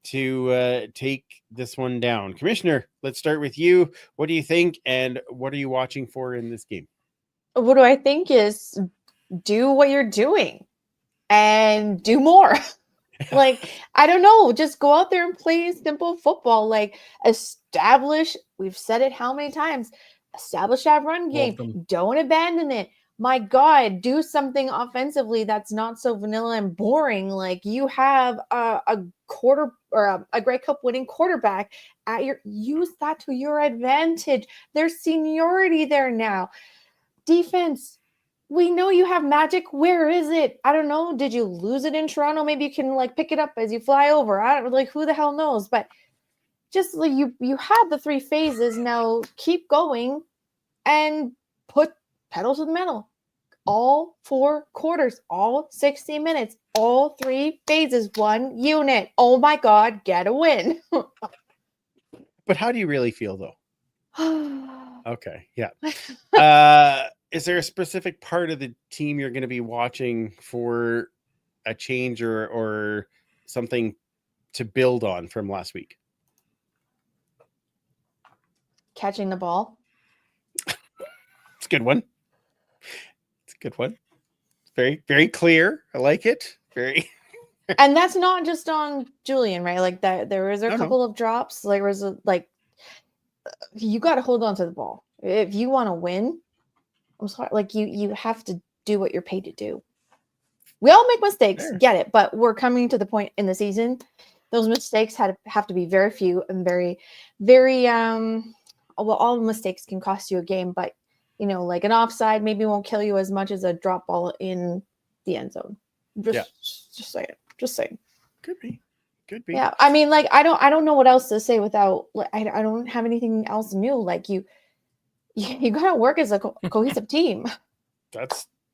Speaker 2: to take this one down? Commissioner, let's start with you. What do you think, and what are you watching for in this game?
Speaker 4: What do I think is do what you're doing and do more. Like, I don't know, just go out there and play simple football. Like, establish, we've said it how many times, establish that run game. Don't abandon it. My God, do something offensively that's not so vanilla and boring. Like, you have a quarter or a Grey Cup winning quarterback at use that to your advantage. There's seniority there now. Defense, we know you have magic. Where is it? I don't know. Did you lose it in Toronto? Maybe you can like pick it up as you fly over. I don't who the hell knows, but just like you had the 3 phases. Now keep going and put pedal to the metal. All 4 quarters, all 60 minutes, all 3 phases, 1 unit. Oh my God, get a win.
Speaker 2: But how do you really feel though? Okay. Yeah. Is there a specific part of the team you're going to be watching for a change or something to build on from last week?
Speaker 4: Catching the ball.
Speaker 2: It's a good one. It's a good one. It's very, very clear. I like it. Very.
Speaker 4: And that's not just on Julian, right? Like that, there was a couple of drops. Like, was you got to hold on to the ball if you want to win. I'm sorry, like you have to do what you're paid to do. We all make mistakes, get it, but we're coming to the point in the season. Those mistakes have to be very few and very, very all mistakes can cost you a game, but like an offside maybe won't kill you as much as a drop ball in the end zone. Just saying. Could be. Yeah, I mean, like I don't know what else to say without I don't have anything else new. Like you gotta work as a cohesive team.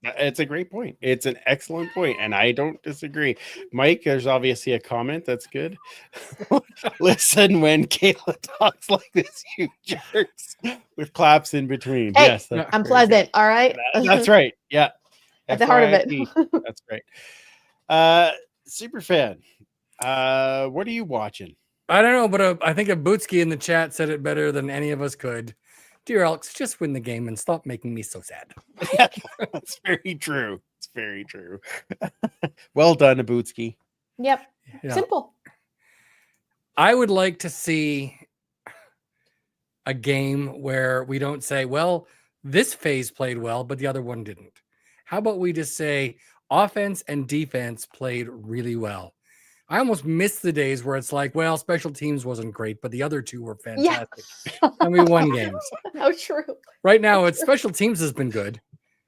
Speaker 2: It's a great point. It's an excellent point, and I don't disagree. Mike, there's obviously a comment that's good. Listen when Kayla talks like this, you jerks, with claps in between.
Speaker 4: Hey,
Speaker 2: yes,
Speaker 4: I'm pleasant. All right,
Speaker 2: that's right. Yeah,
Speaker 4: at the heart of it.
Speaker 2: That's right. Super fan. What are you watching?
Speaker 3: I don't know, but I think a Bootski in the chat said it better than any of us could. Dear Elks, just win the game and stop making me so sad.
Speaker 2: That's very true. It's very true. Well done, Abutski.
Speaker 4: Yep.
Speaker 3: Yeah.
Speaker 4: Simple.
Speaker 3: I would like to see a game where we don't say, well, this phase played well, but the other one didn't. How about we just say offense and defense played really well? I almost miss the days where it's like, well, special teams wasn't great, but the other two were fantastic. And we won games.
Speaker 4: How true.
Speaker 3: Right now, it's special teams has been good.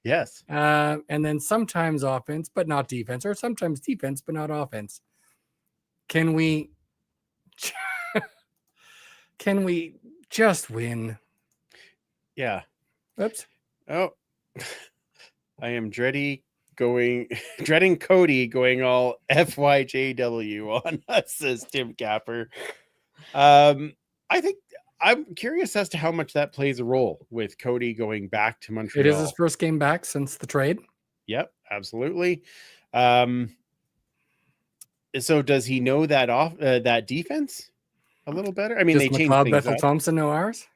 Speaker 2: Yes.
Speaker 3: And then sometimes offense, but not defense, or sometimes defense, but not offense. Can we just win?
Speaker 2: Yeah.
Speaker 3: Oops.
Speaker 2: Oh, I am dreading Cody going all FYJW on us, says Tim Capper. I think I'm curious as to how much that plays a role with Cody going back to Montreal.
Speaker 3: It is his first game back since the trade.
Speaker 2: Yep, absolutely. So does he know that defense a little better? I mean,
Speaker 3: Does
Speaker 2: they changed
Speaker 3: McLeod
Speaker 2: things
Speaker 3: Bethel
Speaker 2: up.
Speaker 3: Thompson know ours?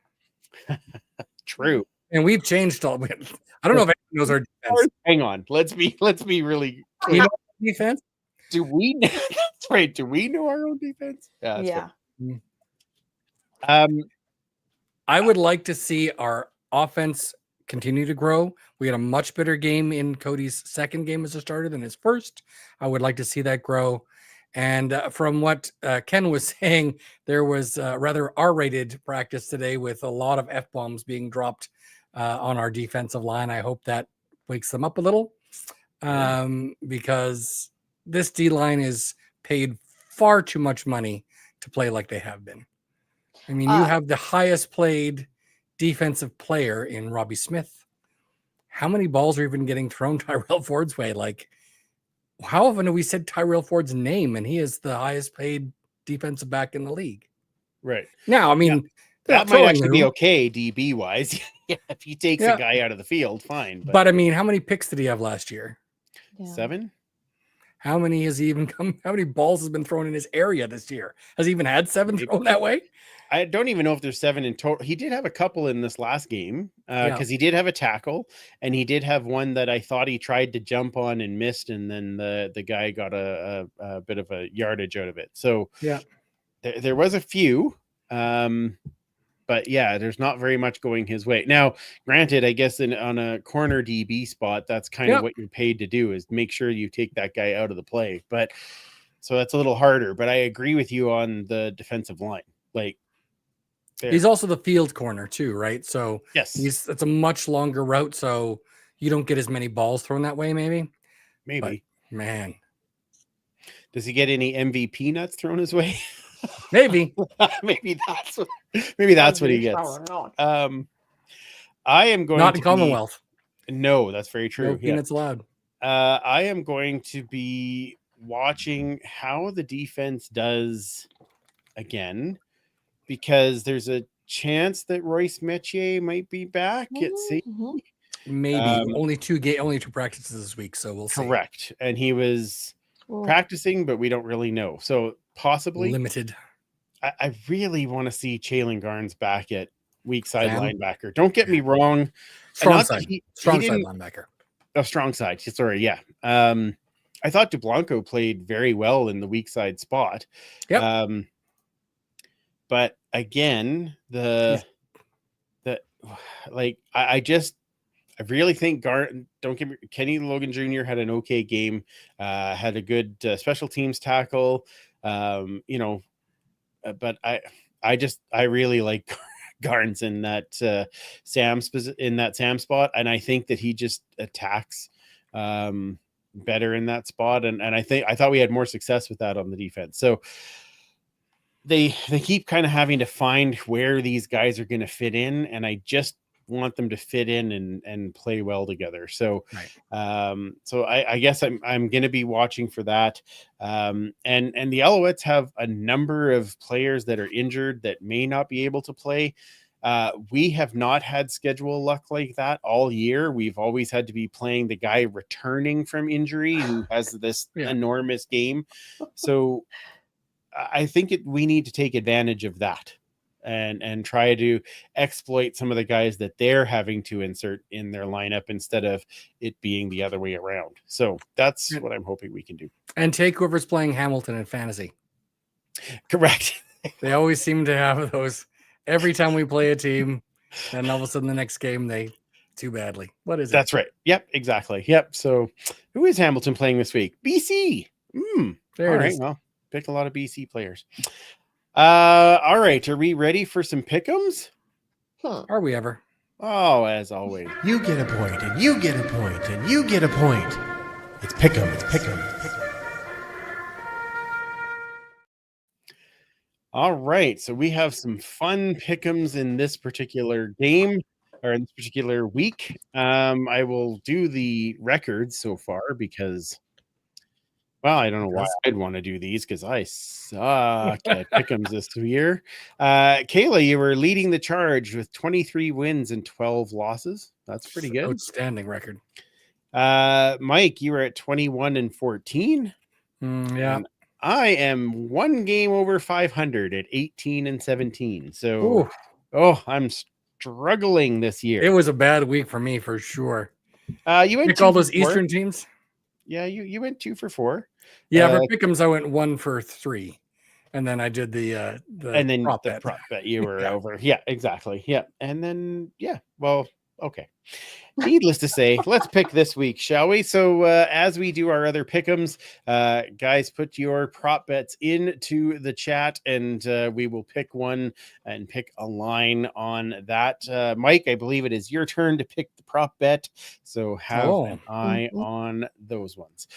Speaker 2: True.
Speaker 3: And we've changed all. I don't know if anyone knows our defense.
Speaker 2: Hang on. Let's be really
Speaker 3: You
Speaker 2: clear.
Speaker 3: know our defense?
Speaker 2: Do we? That's right. Do we know our own defense? That's
Speaker 4: Yeah.
Speaker 2: right.
Speaker 3: I would like to see our offense continue to grow. We had a much better game in Cody's second game as a starter than his first. I would like to see that grow. And from what Ken was saying, there was rather R-rated practice today with a lot of F-bombs being dropped on our defensive line. I hope that wakes them up a little because this D-line is paid far too much money to play like they have been. I mean, you have the highest played defensive player in Robbie Smith. How many balls are even getting thrown Tyrell Ford's way? Like, how often have we said Tyrell Ford's name and he is the highest paid defensive back in the league?
Speaker 2: Right.
Speaker 3: Now, I mean,
Speaker 2: that might actually be okay, DB wise. Yeah, if he takes a guy out of the field, fine.
Speaker 3: But I mean, how many picks did he have last year?
Speaker 4: Yeah.
Speaker 2: 7.
Speaker 3: How many has he even come? How many balls has been thrown in his area this year? Has he even had 7 thrown that way?
Speaker 2: I don't even know if there's 7 in total. He did have a couple in this last game because he did have a tackle and he did have one that I thought he tried to jump on and missed, and then the guy got a bit of a yardage out of it. So
Speaker 3: yeah,
Speaker 2: there was a few, but yeah, there's not very much going his way. Now, granted, I guess on a corner DB spot, that's kind of what you're paid to do, is make sure you take that guy out of the play. But so that's a little harder. But I agree with you on the defensive line. Like,
Speaker 3: he's also the field corner too, right? So
Speaker 2: yes,
Speaker 3: it's a much longer route, so you don't get as many balls thrown that way. Maybe. But, man,
Speaker 2: does he get any MVP nuts thrown his way?
Speaker 3: Maybe.
Speaker 2: maybe that's what he gets. I am going
Speaker 3: not
Speaker 2: to
Speaker 3: in Commonwealth.
Speaker 2: No, that's very true.
Speaker 3: No peanuts allowed.
Speaker 2: I am going to be watching how the defense does again, because there's a chance that Royce Metier might be back at sea.
Speaker 3: Maybe only two practices this week, so we'll see.
Speaker 2: Correct, and he was practicing, but we don't really know. So possibly
Speaker 3: limited.
Speaker 2: I really want to see Jalen Garnes back at weak side linebacker. Don't get me wrong.
Speaker 3: Strong side linebacker.
Speaker 2: Oh, strong side. Sorry, yeah. I thought DeBlanco played very well in the weak side spot.
Speaker 3: Yep.
Speaker 2: But again, I really think Kenny Logan Jr. had an okay game, had a good special teams tackle, but I really like Garnes in that Sam spot, and I think that he just attacks better in that spot, and I thought we had more success with that on the defense. So they keep kind of having to find where these guys are going to fit in, and I just want them to fit in and play well together. So, so I guess I'm going to be watching for that. And the Alouettes have a number of players that are injured that may not be able to play. We have not had schedule luck like that all year. We've always had to be playing the guy returning from injury who has this enormous game. So I think we need to take advantage of that and try to exploit some of the guys that they're having to insert in their lineup instead of it being the other way around. So that's what I'm hoping we can do.
Speaker 3: And take whoever's playing Hamilton in fantasy.
Speaker 2: Correct.
Speaker 3: They always seem to have those every time we play a team. Then all of a sudden the next game they too badly. What is it?
Speaker 2: That's right. Yep, exactly. Yep. So who is Hamilton playing this week? BC.
Speaker 3: There
Speaker 2: all
Speaker 3: it
Speaker 2: right.
Speaker 3: is.
Speaker 2: Well, picked a lot of BC players. All right. Are we ready for some pick'ems?
Speaker 3: Are we ever?
Speaker 2: Oh, as always.
Speaker 1: You get a point, and you get a point, and you get a point. It's pick'em, it's pick'em.
Speaker 2: All right. So we have some fun pick'ems in this particular game or in this particular week. I will do the records so far because, well, I don't know why I'd want to do these because I suck at pick'ems this year. Kayla, you were leading the charge with 23 wins and 12 losses. That's pretty good.
Speaker 3: Outstanding record.
Speaker 2: Mike, you were at 21 and 14.
Speaker 3: Yeah.
Speaker 2: And I am one game over 500 at 18 and 17. So, I'm struggling this year.
Speaker 3: It was a bad week for me for sure.
Speaker 2: You went
Speaker 3: pick all those Eastern teams.
Speaker 2: Yeah, you went 2 for 4.
Speaker 3: Yeah, for pick'ems I went 1 for 3, and then I did the
Speaker 2: and then
Speaker 3: prop
Speaker 2: the
Speaker 3: bet.
Speaker 2: prop bet you were over. Yeah, exactly. Yeah, and then well, okay. Needless to say, let's pick this week, shall we? So as we do our other pick'ems, guys, put your prop bets into the chat, and we will pick one and pick a line on that. Mike, I believe it is your turn to pick the prop bet, so have an eye on those ones.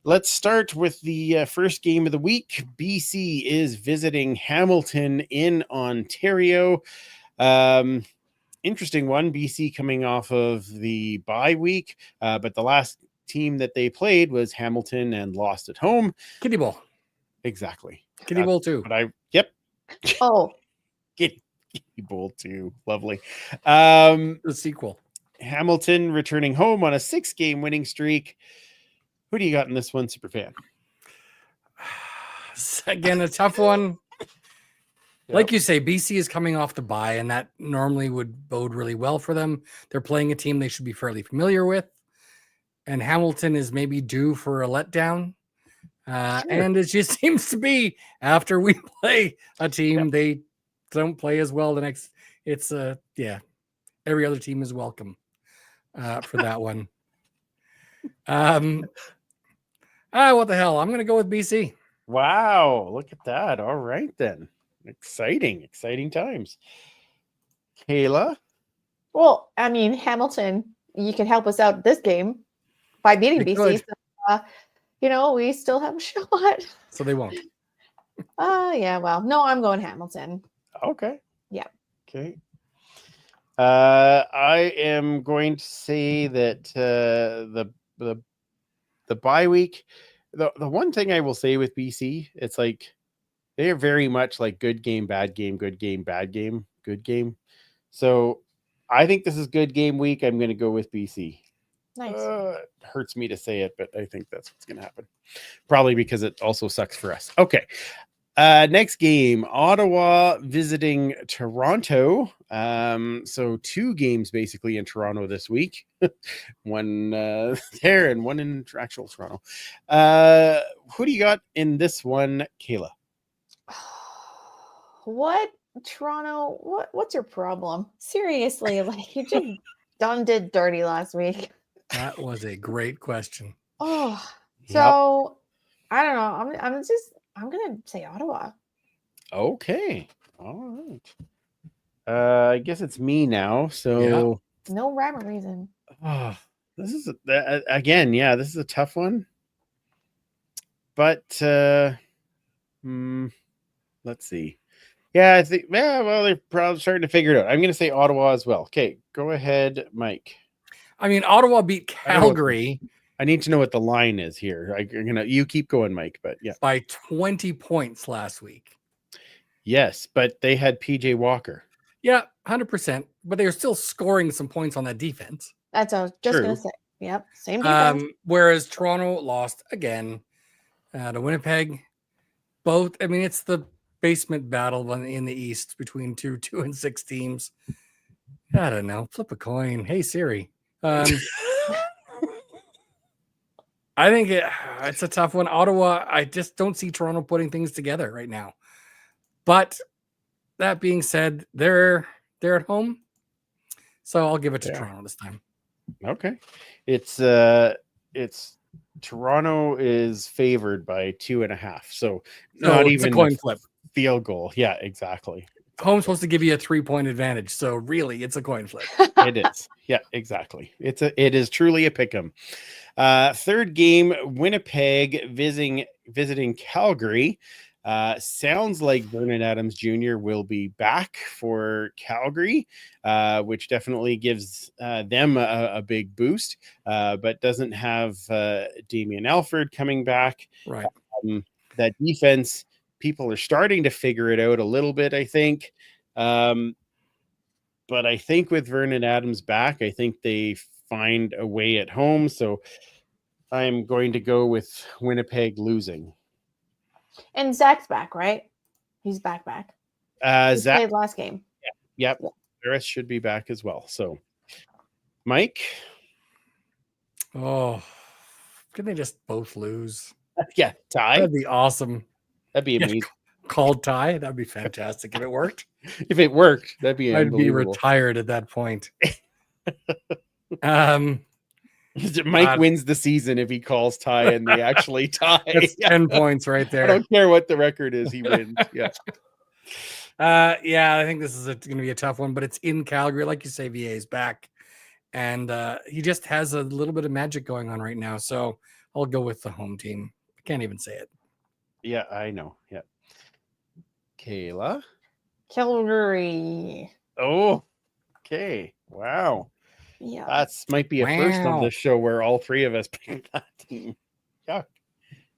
Speaker 2: Let's start with the first game of the week. BC is visiting Hamilton in Ontario. Interesting one. BC coming off of the bye week, but the last team that they played was Hamilton and lost at home.
Speaker 3: Kitty Bowl.
Speaker 2: Exactly.
Speaker 3: Kitty Bowl 2.
Speaker 2: But Kitty Bowl 2. Lovely.
Speaker 3: The sequel.
Speaker 2: Hamilton returning home on a 6-game winning streak. Who do you got in this one, Superfan?
Speaker 3: Again, a tough one. Like you say, BC is coming off the bye, and that normally would bode really well for them. They're playing a team they should be fairly familiar with, and Hamilton is maybe due for a letdown. And it just seems to be after we play a team, they don't play as well the next. It's every other team is welcome for that one. What the hell? I'm going to go with BC.
Speaker 2: Wow, look at that. All right, then. Exciting times. Kayla?
Speaker 4: Well, I mean, Hamilton, you can help us out this game by beating BC. So, we still have a shot.
Speaker 3: So they won't.
Speaker 4: No, I'm going Hamilton.
Speaker 2: Okay.
Speaker 4: Yeah.
Speaker 2: Okay. I am going to say that the bye week, the one thing I will say with BC, it's like they are very much like good game, bad game, good game, bad game, good game. So I think this is good game week. I'm going to go with BC.
Speaker 4: Nice.
Speaker 2: It hurts me to say it, but I think that's what's going to happen. Probably because it also sucks for us. Okay. Next game, Ottawa visiting Toronto. So 2 games basically in Toronto this week. One there and one in actual Toronto. Who do you got in this one, Kayla?
Speaker 4: What? Toronto? What's your problem? Seriously, like you just did dirty last week.
Speaker 3: That was a great question.
Speaker 4: I don't know. I'm gonna say Ottawa.
Speaker 2: Okay. All right. I guess it's me now. So
Speaker 4: no rhyme or reason.
Speaker 2: This is again, this is a tough one. But let's see. Yeah, I think they're probably starting to figure it out. I'm gonna say Ottawa as well. Okay, go ahead, Mike.
Speaker 3: I mean, Ottawa beat Calgary.
Speaker 2: I need to know what the line is here. You keep going, Mike, but
Speaker 3: by 20 points last week.
Speaker 2: Yes, but they had PJ Walker.
Speaker 3: Yeah, 100%. But they're still scoring some points on that defense.
Speaker 4: That's what I was just
Speaker 2: True.
Speaker 4: gonna say. Yep, same defense.
Speaker 3: Whereas Toronto lost again to Winnipeg. Both, I mean, it's the basement battle in the East between 2-6 teams. I don't know. Flip a coin. Hey Siri. I think it's a tough one. Ottawa, I just don't see Toronto putting things together right now. But that being said, they're at home, so I'll give it to Toronto this time.
Speaker 2: Okay, it's Toronto is favored by 2.5, so not
Speaker 3: it's
Speaker 2: even
Speaker 3: a coin flip.
Speaker 2: Field goal. Yeah, exactly.
Speaker 3: Home's supposed to give you a 3-point advantage, so really, it's a coin flip.
Speaker 2: It is. Yeah, exactly. It is truly a pick'em. Third game, Winnipeg visiting Calgary. Sounds like Vernon Adams Jr. will be back for Calgary, which definitely gives them a big boost, but doesn't have Damian Alford coming back.
Speaker 3: Right.
Speaker 2: That defense, people are starting to figure it out a little bit, I think. But I think with Vernon Adams back, I think they find a way at home. So I'm going to go with Winnipeg losing.
Speaker 4: And Zach's back, right? He's back. He
Speaker 2: Zach
Speaker 4: played last game.
Speaker 2: Yep. The rest should be back as well. So, Mike?
Speaker 3: Oh, can they just both lose?
Speaker 2: Yeah, tie.
Speaker 3: That'd be awesome.
Speaker 2: That'd be amazing.
Speaker 3: Called tie. That'd be fantastic if it worked.
Speaker 2: If it worked, that'd be
Speaker 3: I'd be
Speaker 2: unbelievable.
Speaker 3: retired at that point.
Speaker 2: Mike wins the season if he calls tie and they actually tie.
Speaker 3: That's 10 points right there.
Speaker 2: I don't care what the record is, he wins. Yeah.
Speaker 3: I think this is going to be a tough one, but it's in Calgary. Like you say, VA is back. And he just has a little bit of magic going on right now. So I'll go with the home team. I can't even say it.
Speaker 2: Yeah, I know. Yeah. Kayla?
Speaker 4: Calgary.
Speaker 2: Oh, okay. Wow.
Speaker 4: Yeah.
Speaker 2: That's might be a first on this show where all three of us picked that team.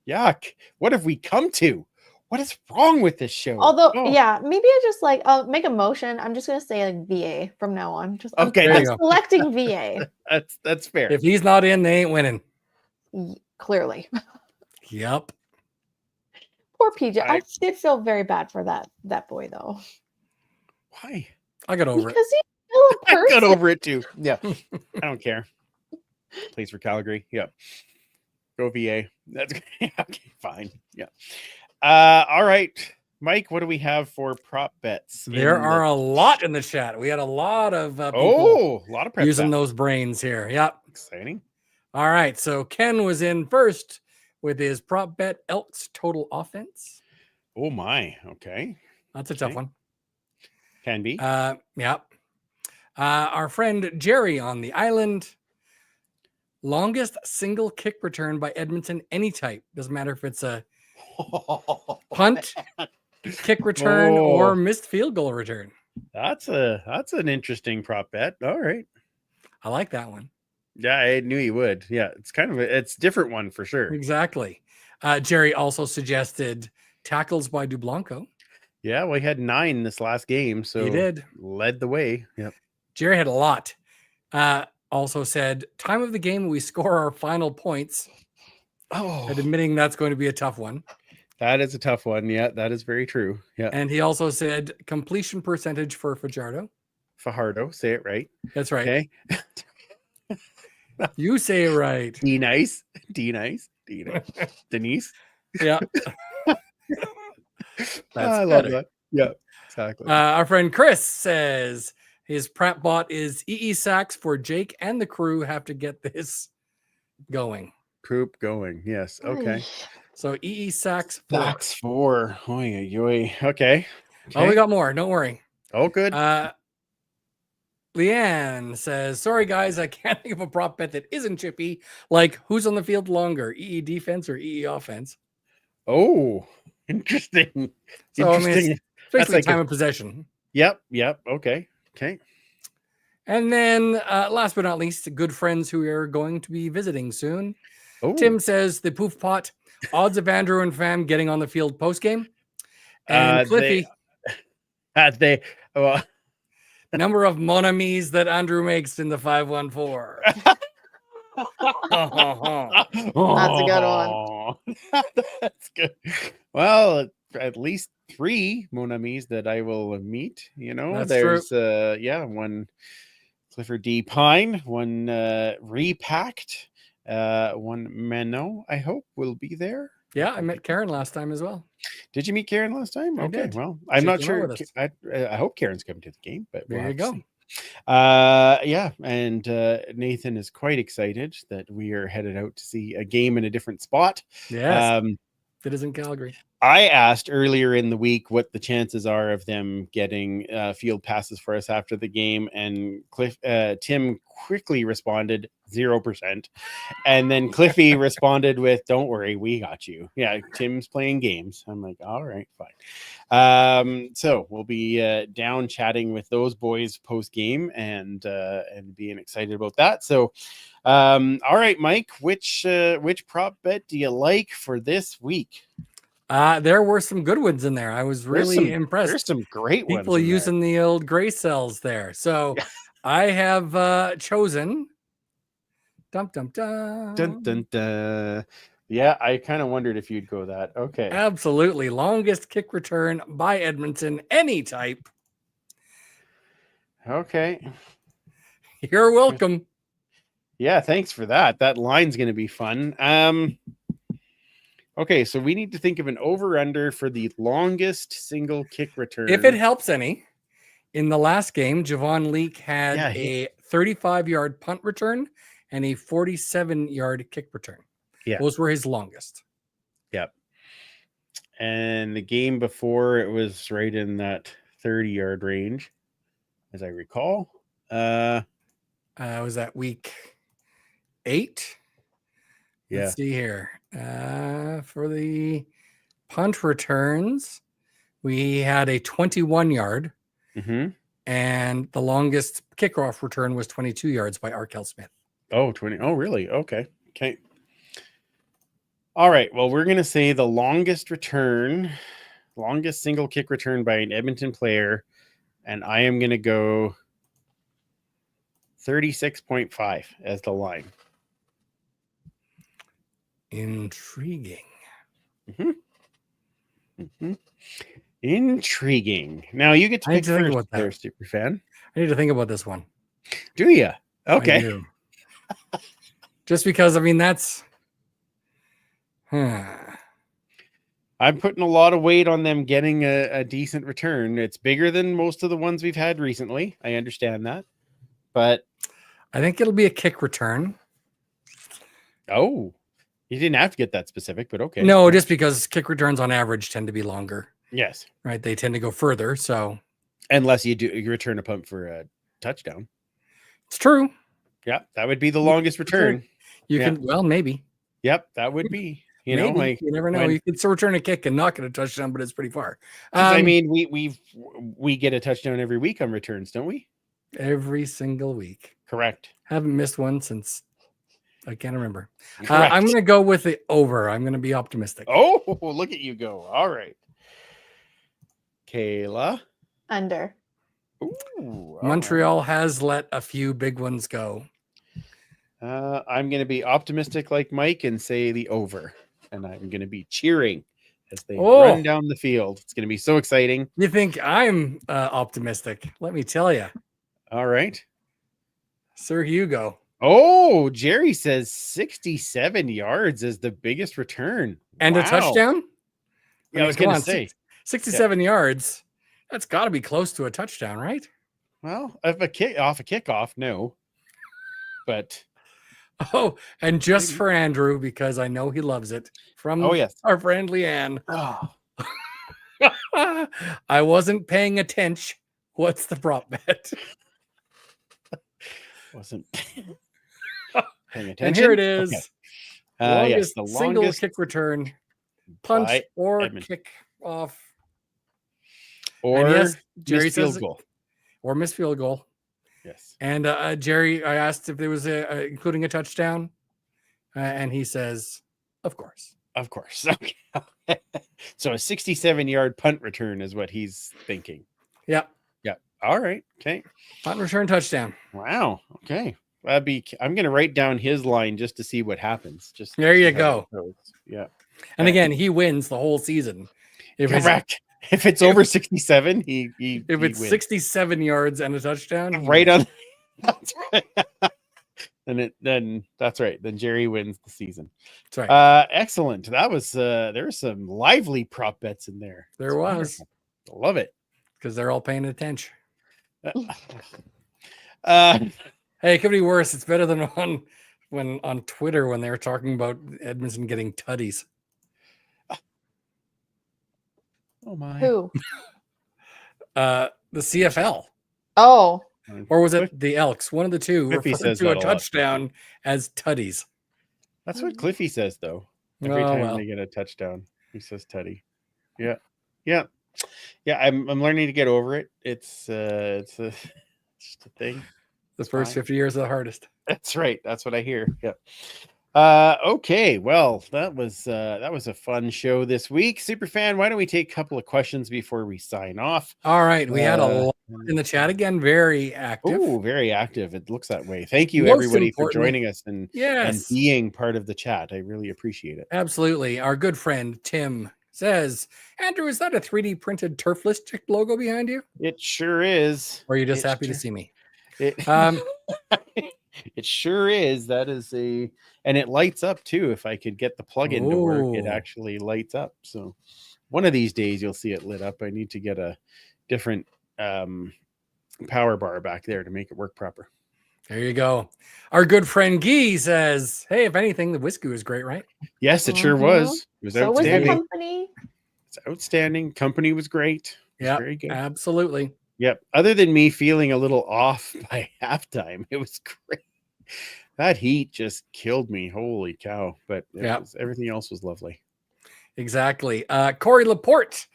Speaker 2: Yuck. What have we come to? What is wrong with this show?
Speaker 4: Although, maybe I just I'll make a motion. I'm just gonna say VA from now on. Just
Speaker 2: okay.
Speaker 4: I'm selecting VA.
Speaker 2: That's fair.
Speaker 3: If he's not in, they ain't winning.
Speaker 4: Clearly.
Speaker 3: Yep.
Speaker 4: Poor PJ. I did feel very bad for that boy though.
Speaker 2: Why?
Speaker 3: I got over it.
Speaker 4: Because he's still a person.
Speaker 2: I got over it too. Yeah. I don't care. Plays for Calgary. Yep. Go VA. That's okay. Fine. Yeah. All right. Mike, what do we have for prop bets?
Speaker 3: There are a lot in the chat. We had a lot of
Speaker 2: a lot of prep
Speaker 3: using those brains here. Yep.
Speaker 2: Exciting.
Speaker 3: All right. So Ken was in first with his prop bet Elks total offense.
Speaker 2: Oh my. Okay.
Speaker 3: That's a tough one.
Speaker 2: Can be.
Speaker 3: Yep. Our friend Jerry on the island. Longest single kick return by Edmonton, any type. Doesn't matter if it's a punt, kick return, or missed field goal return.
Speaker 2: That's an interesting prop bet. All right.
Speaker 3: I like that one.
Speaker 2: Yeah, I knew you would. Yeah, it's kind of it's a different one for sure.
Speaker 3: Exactly. Jerry also suggested tackles by Dublanco.
Speaker 2: Yeah, well, he had 9 this last game, so
Speaker 3: he did
Speaker 2: led the way. Yep.
Speaker 3: Jerry had a lot. Also said time of the game we score our final points. And admitting that's going to be a tough one.
Speaker 2: That is a tough one. Yeah, that is very true. Yeah.
Speaker 3: And he also said completion percentage for Fajardo.
Speaker 2: Fajardo, say it right.
Speaker 3: That's right.
Speaker 2: Okay.
Speaker 3: You say it right.
Speaker 2: D nice. Denise.
Speaker 3: Yeah.
Speaker 2: I love that. Yeah, exactly.
Speaker 3: Our friend Chris says his prep bot is EE Sacks for Jake and the crew have to get this going.
Speaker 2: Coop going. Yes. Okay.
Speaker 3: So EE Sacks
Speaker 2: 4. Sacks 4. Okay.
Speaker 3: Oh, we got more. Don't worry.
Speaker 2: Oh, good.
Speaker 3: Leanne says, sorry, guys, I can't think of a prop bet that isn't chippy. Like, who's on the field longer, EE defense or EE offense?
Speaker 2: Oh, interesting.
Speaker 3: So, I mean, it's basically time of possession.
Speaker 2: Yep. Okay.
Speaker 3: And then, last but not least, good friends who are going to be visiting soon.
Speaker 2: Oh.
Speaker 3: Tim says, the poof pot, odds of Andrew and fam getting on the field post-game. And Cliffy. Number of mon amis that Andrew makes in the 514.
Speaker 4: That's a good one.
Speaker 2: That's good. Well, at least 3 mon amis that I will meet.
Speaker 3: That's
Speaker 2: there's one Clifford D. Pine, one Repacked, one Mano, I hope will be there.
Speaker 3: Yeah, I met Karen last time as well.
Speaker 2: Did you meet Karen last time?
Speaker 3: I
Speaker 2: Okay,
Speaker 3: did.
Speaker 2: well, I'm
Speaker 3: She
Speaker 2: not
Speaker 3: came
Speaker 2: sure.
Speaker 3: out with
Speaker 2: I hope Karen's coming to the game, but
Speaker 3: There
Speaker 2: we'll
Speaker 3: you
Speaker 2: have to
Speaker 3: go.
Speaker 2: see. Yeah, and Nathan is quite excited that we are headed out to see a game in a different spot.
Speaker 3: Yes, it is in Calgary.
Speaker 2: I asked earlier in the week what the chances are of them getting field passes for us after the game, and Tim quickly responded 0%, and then Cliffy responded with, "Don't worry, we got you." Yeah, Tim's playing games. I'm like, all right, fine. So we'll be down chatting with those boys post game and being excited about that. So, all right, Mike, which prop bet do you like for this week?
Speaker 3: There were some good ones in there. I was really impressed.
Speaker 2: There's some great ones.
Speaker 3: People using the old gray cells there. So I have chosen. Dum dum dum.
Speaker 2: Dun, dun, dun. Yeah, I kind of wondered if you'd go that. Okay.
Speaker 3: Absolutely. Longest kick return by Edmonton, any type.
Speaker 2: Okay.
Speaker 3: You're welcome.
Speaker 2: Yeah, thanks for that. That line's going to be fun. Okay, so we need to think of an over-under for the longest single kick return.
Speaker 3: If it helps any, in the last game, Javon Leake had a 35-yard punt return and a 47-yard kick return.
Speaker 2: Yeah.
Speaker 3: Those were his longest.
Speaker 2: Yep. And the game before, it was right in that 30-yard range, as I recall.
Speaker 3: Was that week 8?
Speaker 2: Yeah.
Speaker 3: Let's see here. For the punt returns, we had a 21-yard, and the longest kickoff return was 22 yards by Arkel Smith.
Speaker 2: Oh, 20. Oh, really? Okay. All right. Well, we're going to say the longest single kick return by an Edmonton player, and I am going to go 36.5 as the line.
Speaker 3: Intriguing.
Speaker 2: Intriguing. Now you get to pick first there, super fan.
Speaker 3: I need to think about this one.
Speaker 2: Do you? Okay.
Speaker 3: Just because, I mean, that's...
Speaker 2: I'm putting a lot of weight on them getting a decent return. It's bigger than most of the ones we've had recently. I understand that. But
Speaker 3: I think it'll be a kick return.
Speaker 2: Oh, you didn't have to get that specific, but okay.
Speaker 3: No, just because kick returns on average tend to be longer.
Speaker 2: Yes.
Speaker 3: Right. They tend to go further. So
Speaker 2: unless you return a punt for a touchdown.
Speaker 3: It's true.
Speaker 2: Yeah. That would be the longest return.
Speaker 3: You can, well, maybe.
Speaker 2: Yep. That would be, you know, like
Speaker 3: you never know. You can still return a kick and not get a touchdown, but it's pretty far.
Speaker 2: I mean, we get a touchdown every week on returns, don't we?
Speaker 3: Every single week.
Speaker 2: Correct.
Speaker 3: Haven't missed one since I can't remember. I'm going to go with the over. I'm going to be optimistic.
Speaker 2: Oh, look at you go. All right. Kayla.
Speaker 4: Under.
Speaker 2: Ooh,
Speaker 3: Montreal has let a few big ones go.
Speaker 2: I'm going to be optimistic like Mike and say the over. And I'm going to be cheering as they run down the field. It's going to be so exciting.
Speaker 3: You think I'm optimistic? Let me tell you.
Speaker 2: All right.
Speaker 3: Sir Hugo.
Speaker 2: Oh, Jerry says 67 yards is the biggest return.
Speaker 3: And a touchdown?
Speaker 2: Yeah, I was going to say.
Speaker 3: 67 yards. That's got to be close to a touchdown, right?
Speaker 2: Well, if a kickoff, no. But
Speaker 3: oh, and just for Andrew, because I know he loves it, from our friend Leanne.
Speaker 2: Oh.
Speaker 3: I wasn't paying attention. What's the prop bet?
Speaker 2: Wasn't paying attention.
Speaker 3: And here it is.
Speaker 2: Okay.
Speaker 3: Yes, the single kick return, punch or kick off.
Speaker 2: Or
Speaker 3: yes, Jerry
Speaker 2: missed
Speaker 3: says
Speaker 2: field goal.
Speaker 3: Or missed field goal.
Speaker 2: Yes.
Speaker 3: And Jerry, I asked if there was including a touchdown, and he says, "Of course,
Speaker 2: of course." Okay. So a 67-yard punt return is what he's thinking.
Speaker 3: Yep.
Speaker 2: Yep. All right. Okay.
Speaker 3: Punt return touchdown.
Speaker 2: Wow. Okay. I'm going to write down his line just to see what happens. Just
Speaker 3: There you
Speaker 2: see how
Speaker 3: go.
Speaker 2: it goes. Yeah.
Speaker 3: And again, he wins the whole season.
Speaker 2: Correct. If it's over 67, he
Speaker 3: if it's
Speaker 2: wins.
Speaker 3: 67 yards and a touchdown,
Speaker 2: Right on. That's right. Then that's right. Then Jerry wins the season.
Speaker 3: That's right.
Speaker 2: Excellent. That was there were some lively prop bets in there.
Speaker 3: There was.
Speaker 2: Wonderful. Love it.
Speaker 3: Because they're all paying attention.
Speaker 2: Hey,
Speaker 3: it could be worse. It's better than on Twitter when they were talking about Edmonton getting tutties.
Speaker 2: Oh my.
Speaker 4: Who?
Speaker 3: The CFL.
Speaker 4: Oh.
Speaker 3: Or was it the Elks? One of the two
Speaker 2: Cliffy
Speaker 3: referred
Speaker 2: says
Speaker 3: to a
Speaker 2: that a lot.
Speaker 3: touchdown as tutties.
Speaker 2: That's what Cliffy says though. Every
Speaker 3: Oh,
Speaker 2: time
Speaker 3: well.
Speaker 2: they get a touchdown, he says Teddy. Yeah. I'm learning to get over it. It's just a thing.
Speaker 3: The first 50 years are the hardest.
Speaker 2: That's right. That's what I hear. Yeah. Okay. Well, that was a fun show this week. Superfan, why don't we take a couple of questions before we sign off?
Speaker 3: All right. We had a lot in the chat again. Very active.
Speaker 2: Oh, very active. It looks that way. Thank you,
Speaker 3: Most
Speaker 2: everybody, for
Speaker 3: importantly-
Speaker 2: joining us and
Speaker 3: Yes.
Speaker 2: being part of the chat. I really appreciate it.
Speaker 3: Absolutely. Our good friend Tim says, Andrew, is that a 3D printed Turflist logo behind you?
Speaker 2: It sure is.
Speaker 3: Or are you just
Speaker 2: It
Speaker 3: happy to
Speaker 2: sure-
Speaker 3: see me?
Speaker 2: It, it sure is. That is and it lights up too. If I could get the plug-in to work, it
Speaker 3: Ooh.
Speaker 2: actually lights up. So one of these days you'll see it lit up. I need to get a different power bar back there to make it work proper.
Speaker 3: There you go. Our good friend Guy says, hey, if anything, the whiskey was great, right?
Speaker 2: Yes, it sure
Speaker 4: Mhm.
Speaker 2: was. It was
Speaker 4: So was the
Speaker 2: outstanding.
Speaker 4: company.
Speaker 2: It's outstanding. Company was great. It was
Speaker 3: Yeah,
Speaker 2: very good.
Speaker 3: absolutely.
Speaker 2: Yep. Other than me feeling a little off by halftime, it was great. That heat just killed me. Holy cow. But everything else was lovely.
Speaker 3: Exactly. Corey Laporte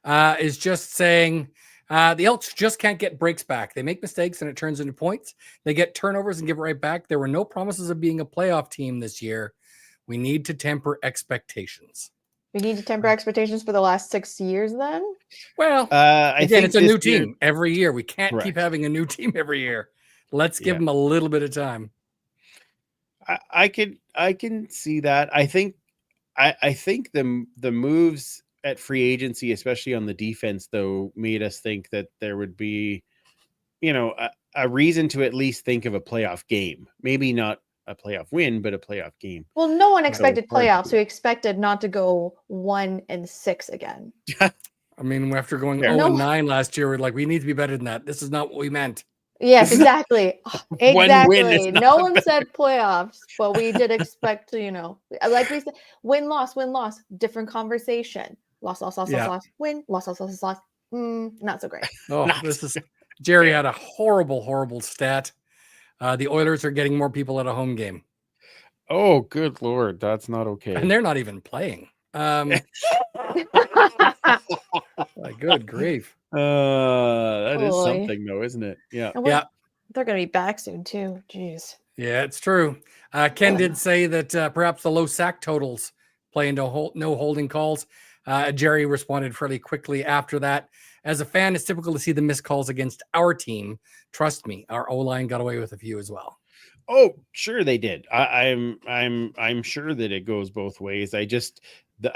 Speaker 3: is just saying the Elks just can't get breaks back. They make mistakes and it turns into points. They get turnovers and give it right back. There were no promises of being a playoff team this year. We need to temper expectations.
Speaker 4: We need to temper expectations for the last 6 years then?
Speaker 3: Well,
Speaker 2: I
Speaker 3: again,
Speaker 2: think
Speaker 3: it's a
Speaker 2: this
Speaker 3: new
Speaker 2: year-
Speaker 3: team every year. We can't keep
Speaker 2: Correct.
Speaker 3: having a new team every year. Let's give
Speaker 2: Yeah.
Speaker 3: them a little bit of time.
Speaker 2: I can see that. I think the moves at free agency, especially on the defense, though, made us think that there would be, a reason to at least think of a playoff game. Maybe not a playoff win, but a playoff game.
Speaker 4: Well, no one expected
Speaker 2: hard to
Speaker 4: playoffs.
Speaker 2: do.
Speaker 4: We expected not to go 1-6 again.
Speaker 3: I mean, after going
Speaker 2: Fair.
Speaker 3: 0-9 last year, we're like, we need to be better than that. This is not what we meant.
Speaker 4: Yes, exactly.
Speaker 2: One win is
Speaker 4: Exactly.
Speaker 2: not
Speaker 4: No one said playoffs, but we did expect to, like we said, win, loss, different conversation. Loss,
Speaker 3: Yeah.
Speaker 4: loss, win, loss. Not so great.
Speaker 3: Oh,
Speaker 2: Not
Speaker 3: this is Jerry had a horrible stat. The Oilers are getting more people at a home game,
Speaker 2: Oh, good Lord. That's not okay.
Speaker 3: and they're not even playing. My good grief.
Speaker 2: That is
Speaker 4: Boy.
Speaker 2: something though, isn't it? Yeah.
Speaker 4: And
Speaker 3: Yeah.
Speaker 4: they're going to be back soon, too. Jeez.
Speaker 3: Yeah, it's true. Ken did say that perhaps the low sack totals play into no holding calls. Jerry responded fairly quickly after that. As a fan, it's typical to see the missed calls against our team. Trust me, our O-line got away with a few as well.
Speaker 2: Oh, sure they did. I'm sure that it goes both ways. I just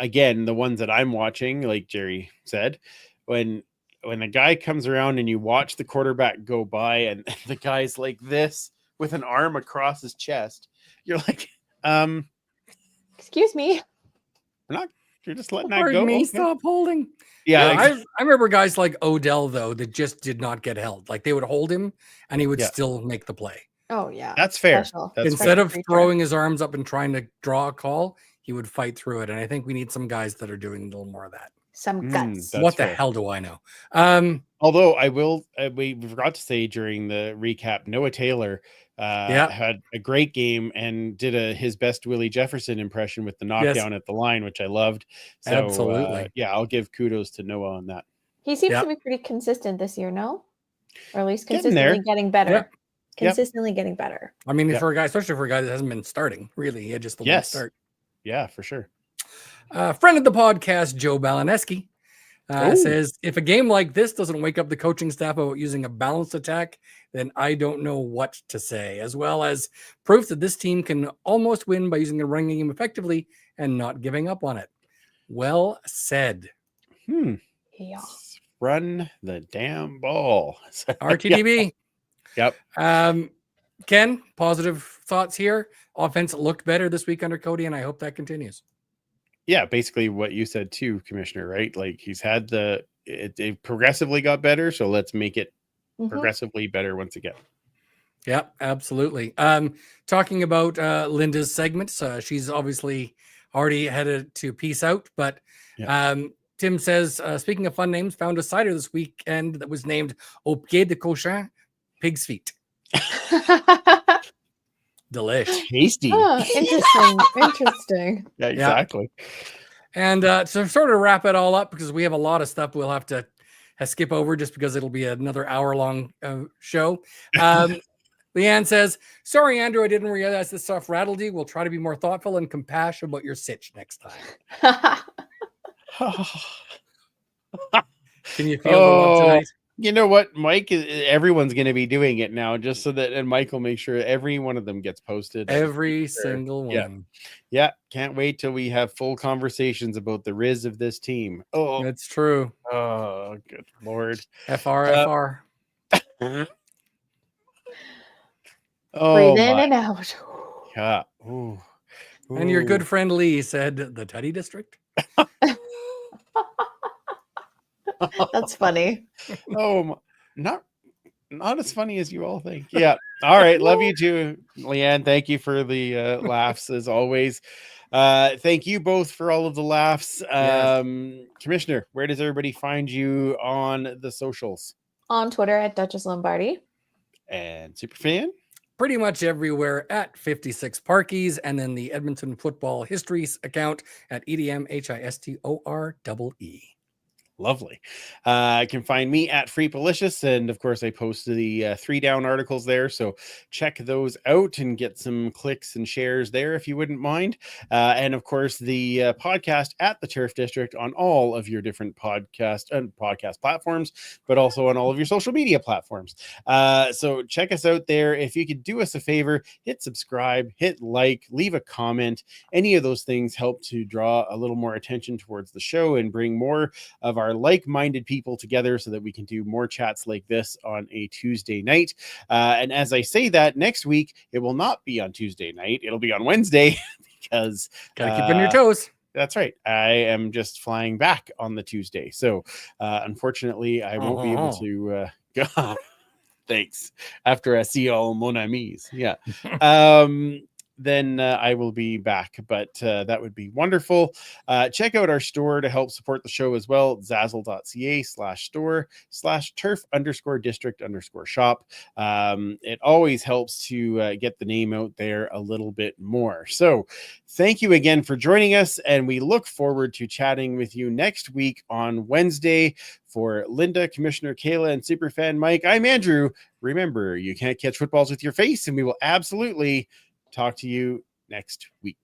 Speaker 2: again, the ones that I'm watching, like Jerry said, when a guy comes around and you watch the quarterback go by and the guy's like this with an arm across his chest, you're like,
Speaker 4: Excuse me.
Speaker 2: you're just letting that
Speaker 3: Pardon
Speaker 2: go.
Speaker 3: me,
Speaker 2: Okay.
Speaker 3: stop holding.
Speaker 2: Yeah,
Speaker 3: I remember guys like Odell, though, that just did not get held. Like they would hold him and he would
Speaker 2: Yeah.
Speaker 3: still make the play.
Speaker 4: Oh, yeah.
Speaker 2: that's fair.
Speaker 4: Special.
Speaker 2: That's
Speaker 3: Instead
Speaker 2: fair.
Speaker 3: of throwing his arms up and trying to draw a call, he would fight through it. And I think we need some guys that are doing a little more of that.
Speaker 4: Some guts.
Speaker 2: That's
Speaker 3: What the
Speaker 2: fair.
Speaker 3: hell do I know?
Speaker 2: Although I will, we forgot to say during the recap, Noah Taylor had a great game and did his best Willie Jefferson impression with the knockdown at the line, which I loved. So,
Speaker 3: Absolutely.
Speaker 2: I'll give kudos to Noah on that.
Speaker 4: He seems
Speaker 3: Yeah.
Speaker 4: to be pretty consistent this year, no? Or at least
Speaker 2: Getting there.
Speaker 4: consistently getting better.
Speaker 3: Yep.
Speaker 4: Consistently getting better.
Speaker 3: I mean,
Speaker 2: Yeah.
Speaker 3: for a guy, especially for a guy that hasn't been starting, really, he had just the one
Speaker 2: Yes.
Speaker 3: start.
Speaker 2: Yeah, for sure.
Speaker 3: Friend of the podcast, Joe Balaneski, Says, if a game like this doesn't wake up the coaching staff about using a balanced attack, then I don't know what to say, as well as proof that this team can almost win by using a running game effectively and not giving up on it. Well said.
Speaker 4: Yeah.
Speaker 2: Run the damn ball.
Speaker 3: RTDB.
Speaker 2: Yep.
Speaker 3: Ken, positive thoughts here. Offense looked better this week under Cody, and I hope that continues.
Speaker 2: Yeah, basically what you said too, Commissioner, right? Like he's had it progressively got better, so let's make it progressively better once again.
Speaker 3: Yeah, absolutely. Talking about Linda's segments, she's obviously already headed to peace out, but Tim says, speaking of fun names, found a cider this weekend that was named Au Pied de Cochon, Pig's Feet. Delish.
Speaker 2: Tasty.
Speaker 4: Interesting.
Speaker 2: Yeah, exactly.
Speaker 3: And to sort of wrap it all up, because we have a lot of stuff we'll have to skip over just because it'll be another hour-long show. Leanne says, sorry, Andrew, I didn't realize this stuff rattled you. We'll try to be more thoughtful and compassionate about your sitch next time. Can you feel the love tonight?
Speaker 2: You know what, Mike? Everyone's going to be doing it now, just so that, and Mike will make sure every one of them gets posted.
Speaker 3: Every single one.
Speaker 2: Yeah. Can't wait till we have full conversations about the Riz of this team. Oh,
Speaker 3: that's true.
Speaker 2: Oh, good Lord.
Speaker 3: FR.
Speaker 4: Breathe in and out.
Speaker 2: Yeah. Ooh.
Speaker 3: And your good friend Lee said the Tutty District.
Speaker 4: That's funny.
Speaker 2: Oh, not as funny as you all think. Yeah. All right. Love you too, Leanne. Thank you for the laughs as always. Thank you both for all of the laughs. Commissioner, where does everybody find you on the socials?
Speaker 4: On Twitter at Duchess Lombardi.
Speaker 2: And Superfan?
Speaker 3: Pretty much everywhere at 56 Parkies, and then the Edmonton Football Histories account at EDMHISTOREE.
Speaker 2: Lovely. You can find me at Freepalicious, and of course I post the 3 down articles there, so check those out and get some clicks and shares there if you wouldn't mind. And of course the podcast at the Turf District on all of your different podcast platforms, but also on all of your social media platforms. So check us out there. If you could do us a favor, hit subscribe, hit like, leave a comment. Any of those things help to draw a little more attention towards the show and bring more of our like-minded people together so that we can do more chats like this on a Tuesday night. And as I say that, next week it will not be on Tuesday night, it'll be on Wednesday because
Speaker 3: gotta keep on your toes.
Speaker 2: That's right. I am just flying back on the Tuesday, so unfortunately I won't be able to go. Thanks. After I see all mon amis. Then I will be back, but that would be wonderful. Check out our store to help support the show as well. Zazzle.ca/store/turf_district_shop. It always helps to get the name out there a little bit more. So thank you again for joining us, and we look forward to chatting with you next week on Wednesday. For Linda, Commissioner Kayla, and Superfan Mike, I'm Andrew. Remember, you can't catch footballs with your face, and we will absolutely talk to you next week.